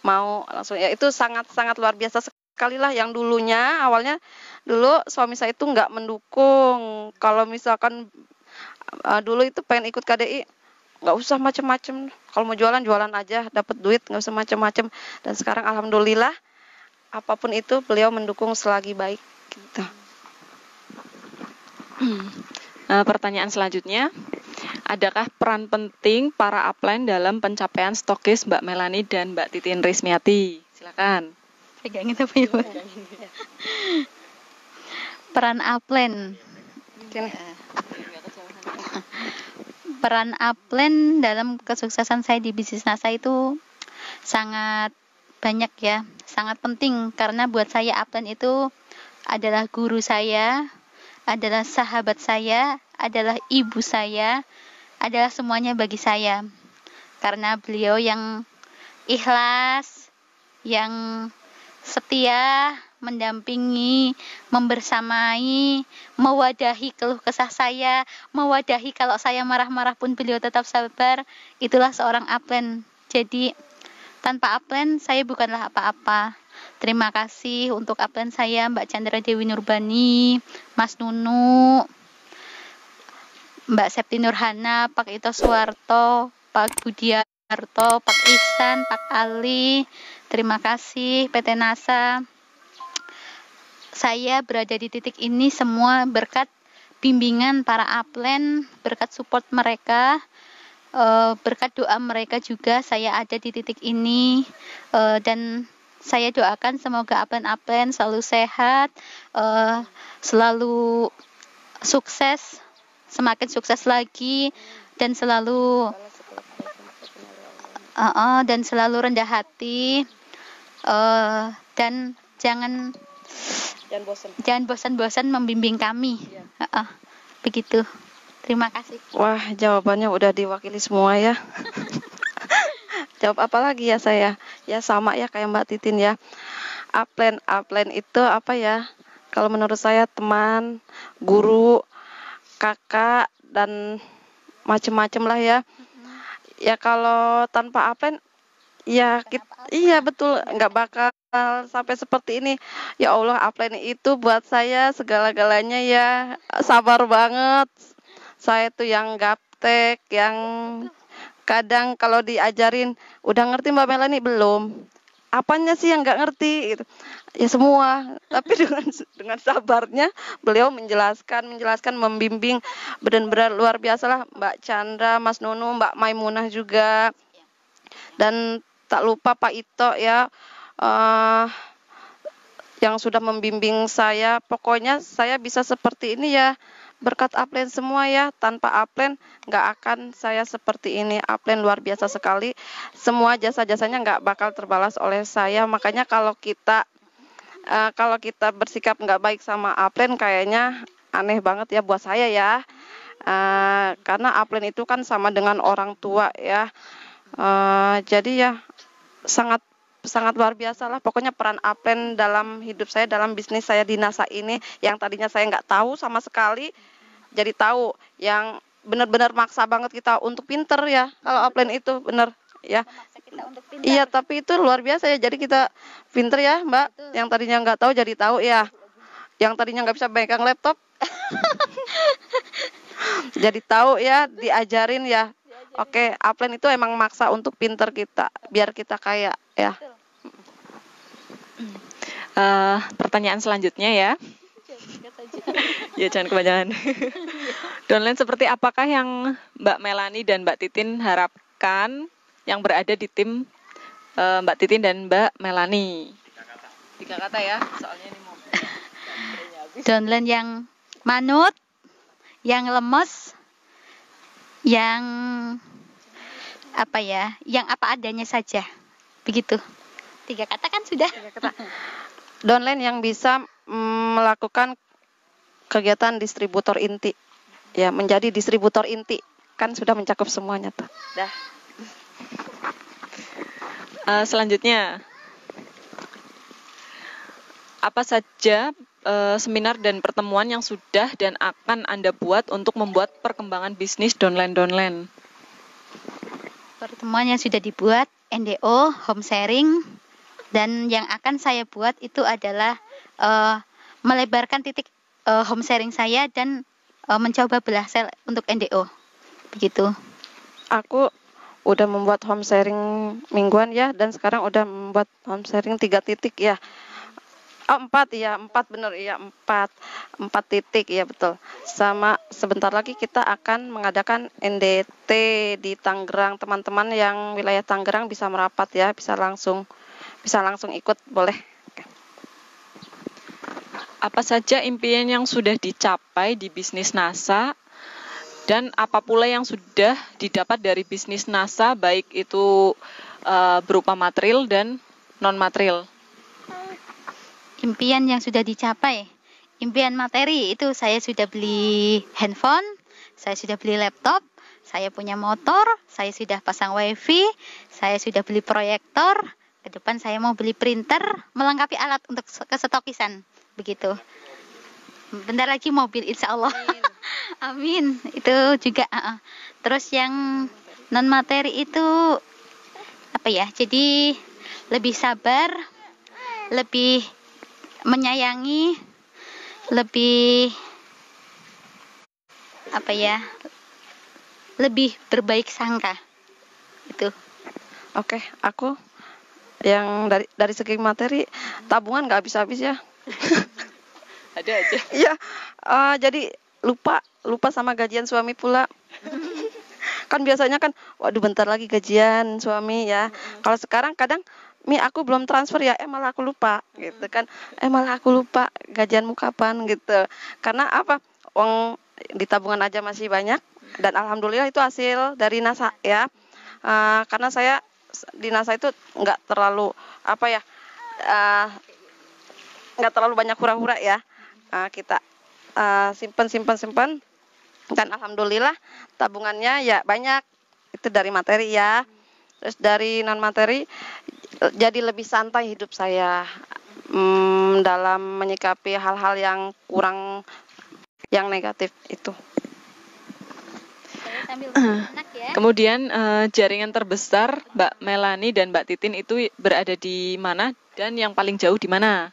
mau langsung ya itu sangat luar biasa sekali lah yang dulunya awalnya dulu suami saya itu nggak mendukung kalau misalkan dulu itu pengen ikut KDI nggak usah macem-macem kalau mau jualan aja dapat duit nggak usah macem-macem dan sekarang alhamdulillah apapun itu beliau mendukung selagi baik gitu. Pertanyaan selanjutnya, adakah peran penting para upline dalam pencapaian stokis Mbak Melani dan Mbak Titin Rismiati? Silakan. Pegangin apa ya, Mbak? Peran upline. Peran upline dalam kesuksesan saya di bisnis NASA itu sangat banyak ya, sangat penting karena buat saya upline itu adalah guru saya, adalah sahabat saya, adalah ibu saya, adalah semuanya bagi saya. Karena beliau yang ikhlas, yang setia, mendampingi, membersamai, mewadahi keluh kesah saya, mewadahi kalau saya marah-marah pun beliau tetap sabar. Itulah seorang upline. Jadi tanpa upline saya bukanlah apa-apa. Terima kasih untuk upline saya Mbak Chandra Dewi Nurbani, Mas Nunu, Mbak Septi Nurhana, Pak Ito Suwarto, Pak Budiarto, Pak Ihsan, Pak Ali. Terima kasih PT NASA. Saya berada di titik ini semua berkat bimbingan para upline, berkat support mereka. Berkat doa mereka juga saya ada di titik ini dan saya doakan semoga upline selalu sehat, selalu sukses, semakin sukses lagi dan selalu rendah hati dan jangan bosan-bosan membimbing kami. Begitu. Terima kasih. Wah, jawabannya udah diwakili semua ya. Jawab apa lagi ya saya? Ya sama ya kayak Mbak Titin ya. Upline itu apa ya? Kalau menurut saya teman, guru, kakak dan macem-macem lah ya. Ya kalau tanpa upline ya iya betul nggak bakal sampai seperti ini. Ya Allah, upline itu buat saya segala-galanya ya. Sabar banget. Saya tuh yang gaptek, yang kadang kalau diajarin, udah ngerti Mbak Melani belum? Apanya sih yang nggak ngerti? Gitu. Ya semua. Tapi dengan sabarnya beliau menjelaskan, membimbing, benar-benar luar biasa lah Mbak Chandra, Mas Nunu, Mbak Maimunah juga, dan tak lupa Pak Ito ya, yang sudah membimbing saya. Pokoknya saya bisa seperti ini ya. Berkat upline semua ya, tanpa upline nggak akan saya seperti ini. Upline luar biasa sekali, semua jasa-jasanya nggak bakal terbalas oleh saya. Makanya kalau kita bersikap nggak baik sama upline kayaknya aneh banget ya buat saya ya. Karena upline itu kan sama dengan orang tua ya. Jadi ya sangat sangat luar biasa lah. Pokoknya peran upline dalam hidup saya, dalam bisnis saya di NASA ini, yang tadinya saya nggak tahu sama sekali, jadi tahu. Yang benar-benar maksa banget kita untuk pinter ya. Kalau upline itu benar ya. Memaksa kita untuk pintar. Iya, tapi itu luar biasa ya. Jadi kita pinter ya, Mbak. Betul. Yang tadinya nggak tahu jadi tahu ya. Yang tadinya nggak bisa pegang laptop, jadi tahu ya, diajarin ya. Oke, upline itu emang maksa untuk pinter kita, biar kita kaya ya. Pertanyaan selanjutnya ya. Ya jangan kebanyakan. Downline seperti apakah yang Mbak Melani dan Mbak Titin harapkan yang berada di tim Mbak Titin dan Mbak Melani? 3 kata ya, soalnya ini mau. Downline yang manut, yang lemes, yang apa ya, yang apa adanya saja. Begitu. 3 kata kan sudah. Downline yang bisa melakukan kegiatan distributor inti. Ya, menjadi distributor inti. Kan sudah mencakup semuanya tuh. Dah. Selanjutnya, apa saja seminar dan pertemuan yang sudah dan akan Anda buat untuk membuat perkembangan bisnis downline? Pertemuan yang sudah dibuat, NDO, home sharing, dan yang akan saya buat itu adalah melebarkan titik home sharing saya dan mencoba belah sel untuk NDO. Begitu. Aku udah membuat home sharing mingguan ya, dan sekarang udah membuat home sharing 3 titik ya. 4 ya, 4 bener ya, 4 titik ya, betul. Sama sebentar lagi kita akan mengadakan NDT di Tangerang. Teman-teman yang wilayah Tangerang bisa merapat ya, bisa langsung ikut, boleh. Apa saja impian yang sudah dicapai di bisnis NASA dan apa pula yang sudah didapat dari bisnis NASA, baik itu berupa material dan non-material? Impian yang sudah dicapai. Impian materi itu saya sudah beli handphone, saya sudah beli laptop, saya punya motor, saya sudah pasang wifi, saya sudah beli proyektor. Ke depan saya mau beli printer, melengkapi alat untuk kesetokisan. Begitu. Bentar lagi mobil, insya Allah. Amin. Itu juga. Terus yang non materi itu apa ya? Jadi lebih sabar, lebih menyayangi, lebih apa ya? Lebih berbaik sangka. Itu. Oke, aku yang dari segi materi tabungan nggak habis-habis ya. Ada aja. Iya, jadi lupa sama gajian suami pula. Kan biasanya kan, waduh bentar lagi gajian suami ya. Kalau sekarang kadang aku belum transfer ya, malah aku lupa gitu kan. Malah aku lupa gajianmu kapan gitu. Karena apa? Uang di tabungan aja masih banyak, dan alhamdulillah itu hasil dari NASA ya. Karena saya di NASA itu nggak terlalu nggak terlalu banyak hura-hura ya. Kita simpan, dan alhamdulillah tabungannya ya banyak. Itu dari materi ya. Terus dari non materi, jadi lebih santai hidup saya dalam menyikapi hal-hal yang kurang, yang negatif itu. Saya sambil enak ya. Kemudian jaringan terbesar Mbak Melani dan Mbak Titin itu berada di mana dan yang paling jauh di mana?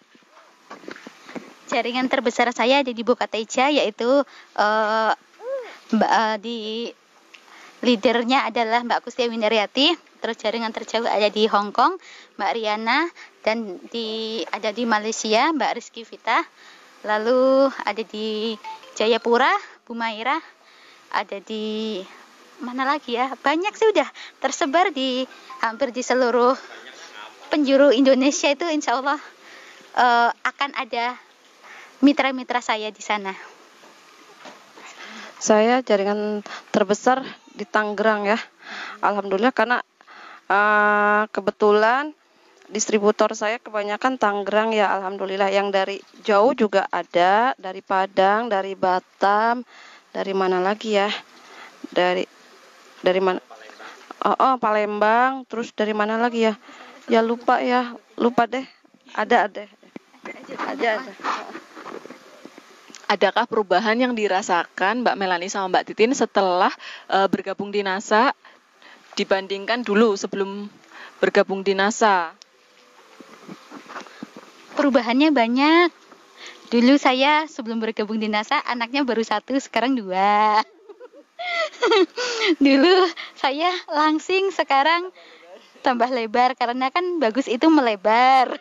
Jaringan terbesar saya ada di Bukateja, yaitu di leadernya adalah Mbak Kustia Windaryati. Terus jaringan terjauh ada di Hong Kong, Mbak Riana, dan ada di Malaysia, Mbak Rizky Vita. Lalu ada di Jayapura, Bu Maira. Ada di mana lagi ya? Banyak sih, udah tersebar di hampir di seluruh penjuru Indonesia. Itu insya Allah akan ada mitra-mitra saya di sana. Saya jaringan terbesar di Tangerang ya. Alhamdulillah, karena kebetulan distributor saya kebanyakan Tangerang ya, alhamdulillah. Yang dari jauh juga ada, dari Padang, dari Batam, dari mana lagi ya? Dari mana? Palembang, terus dari mana lagi ya? Ya lupa deh. Ada. Adakah perubahan yang dirasakan Mbak Melani sama Mbak Titin setelah bergabung di NASA dibandingkan dulu sebelum bergabung di NASA? Perubahannya banyak. Dulu saya sebelum bergabung di NASA anaknya baru 1, sekarang 2. Dulu saya langsing, sekarang tambah lebar karena kan bagus itu melebar.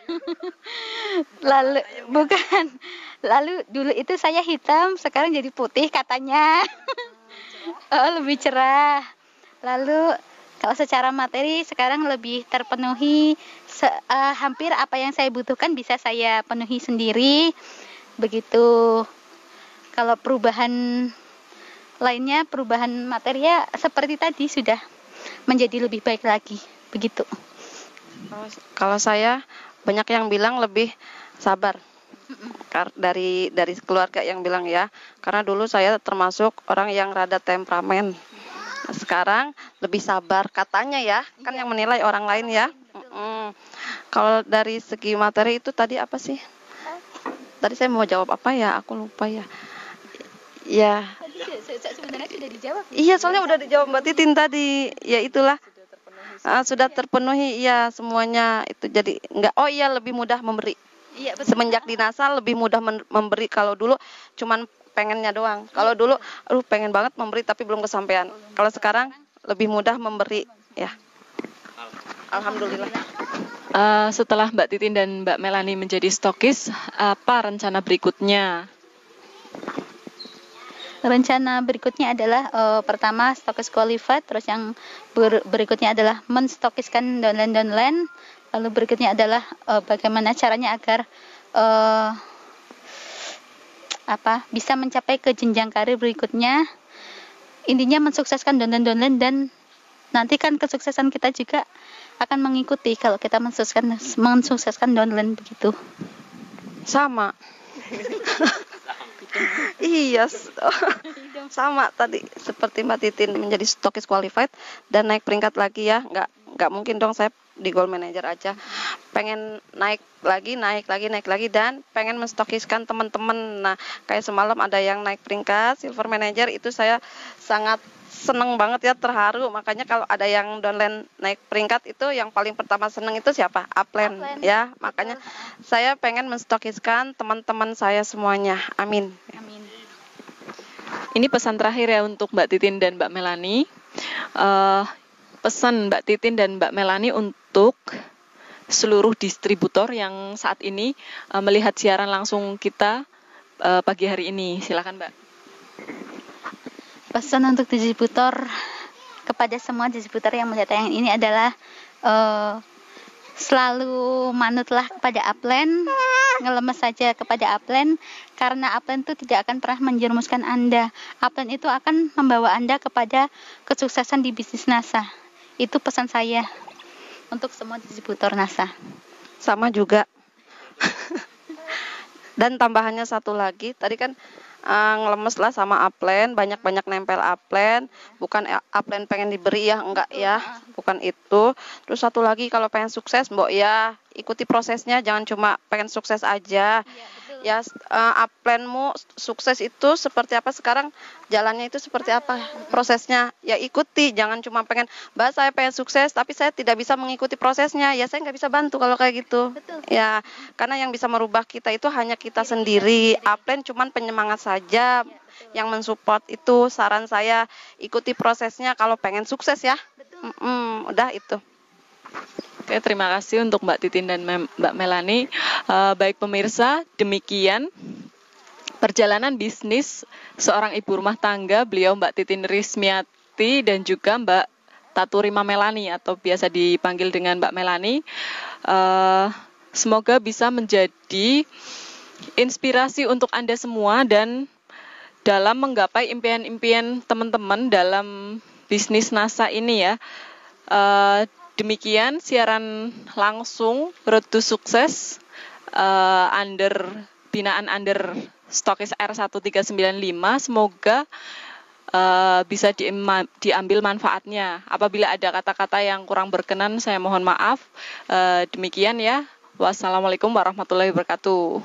Lalu dulu itu saya hitam, sekarang jadi putih katanya. Lebih cerah. Lalu kalau secara materi sekarang lebih terpenuhi, hampir apa yang saya butuhkan bisa saya penuhi sendiri. Begitu. Kalau perubahan lainnya, perubahan materi ya seperti tadi, sudah menjadi lebih baik lagi. Begitu. Kalau saya banyak yang bilang lebih sabar. Dari keluarga yang bilang ya, karena dulu saya termasuk orang yang rada temperamen. Sekarang lebih sabar katanya ya, kan yang menilai orang lain ya. Kalau dari segi materi itu tadi apa sih? Tadi saya mau jawab apa ya? Aku lupa ya. Ya. Sebenarnya sudah dijawab. Iya, soalnya udah dijawab Mbak Titin tadi. Ya itulah. Sudah terpenuhi ya semuanya itu. Jadi lebih mudah memberi. Iya, betul. Semenjak di NASA lebih mudah memberi. Kalau dulu cuman pengennya doang. Kalau dulu pengen banget memberi tapi belum kesampaian. Kalau sekarang lebih mudah memberi ya. Alhamdulillah. Setelah Mbak Titin dan Mbak Melani menjadi stokis, apa rencana berikutnya? Rencana berikutnya adalah pertama stokis qualified, terus yang berikutnya adalah menstokiskan downline. Lalu berikutnya adalah bagaimana caranya agar bisa mencapai ke jenjang karir berikutnya. Intinya mensukseskan downline dan nanti kan kesuksesan kita juga akan mengikuti kalau kita mensukseskan downline begitu. Sama. Iya, sama tadi seperti Mbak Titin menjadi stokis qualified dan naik peringkat lagi ya. Nggak mungkin dong saya di gold manager aja. Pengen naik lagi dan pengen menstokiskan teman-teman. Nah, kayak semalam ada yang naik peringkat silver manager, itu saya sangat seneng banget ya, terharu. Makanya kalau ada yang downline naik peringkat itu yang paling pertama seneng itu siapa? Upline ya. Makanya saya pengen menstokiskan teman-teman saya semuanya. Amin. Ini pesan terakhir ya untuk Mbak Titin dan Mbak Melani. Pesan Mbak Titin dan Mbak Melani untuk seluruh distributor yang saat ini melihat siaran langsung kita pagi hari ini. Silakan Mbak. Pesan untuk distributor, kepada semua distributor yang melihat tayangan ini adalah selalu manutlah kepada upline, ngelemes saja kepada upline, karena upline itu tidak akan pernah menjerumuskan Anda. Upline itu akan membawa Anda kepada kesuksesan di bisnis NASA. Itu pesan saya untuk semua distributor NASA. Sama juga. Dan tambahannya satu lagi, tadi kan ngelemes lah sama upline, banyak-banyak nempel upline, bukan upline pengen diberi ya, enggak ya, bukan itu. Terus satu lagi, kalau pengen sukses mbok ya ikuti prosesnya, jangan cuma pengen sukses aja. Ya, upline-mu sukses itu seperti apa sekarang, jalannya itu seperti apa prosesnya, ya ikuti. Jangan cuma pengen, Mbak saya pengen sukses tapi saya tidak bisa mengikuti prosesnya, ya saya nggak bisa bantu kalau kayak gitu. Ya, karena yang bisa merubah kita itu hanya kita sendiri. Upline cuman penyemangat saja, yang mensupport. Itu saran saya, ikuti prosesnya kalau pengen sukses ya. Udah itu. Oke, terima kasih untuk Mbak Titin dan Mbak Melani. Baik pemirsa, demikian perjalanan bisnis seorang ibu rumah tangga, beliau Mbak Titin Rismiati dan juga Mbak Taturima Melani atau biasa dipanggil dengan Mbak Melani. Semoga bisa menjadi inspirasi untuk Anda semua dan dalam menggapai impian-impian teman-teman dalam bisnis NASA ini ya. Demikian siaran langsung Road to Sukses binaan under Stokis R1395. Semoga bisa diambil manfaatnya. Apabila ada kata-kata yang kurang berkenan, saya mohon maaf. Demikian ya. Wassalamualaikum warahmatullahi wabarakatuh.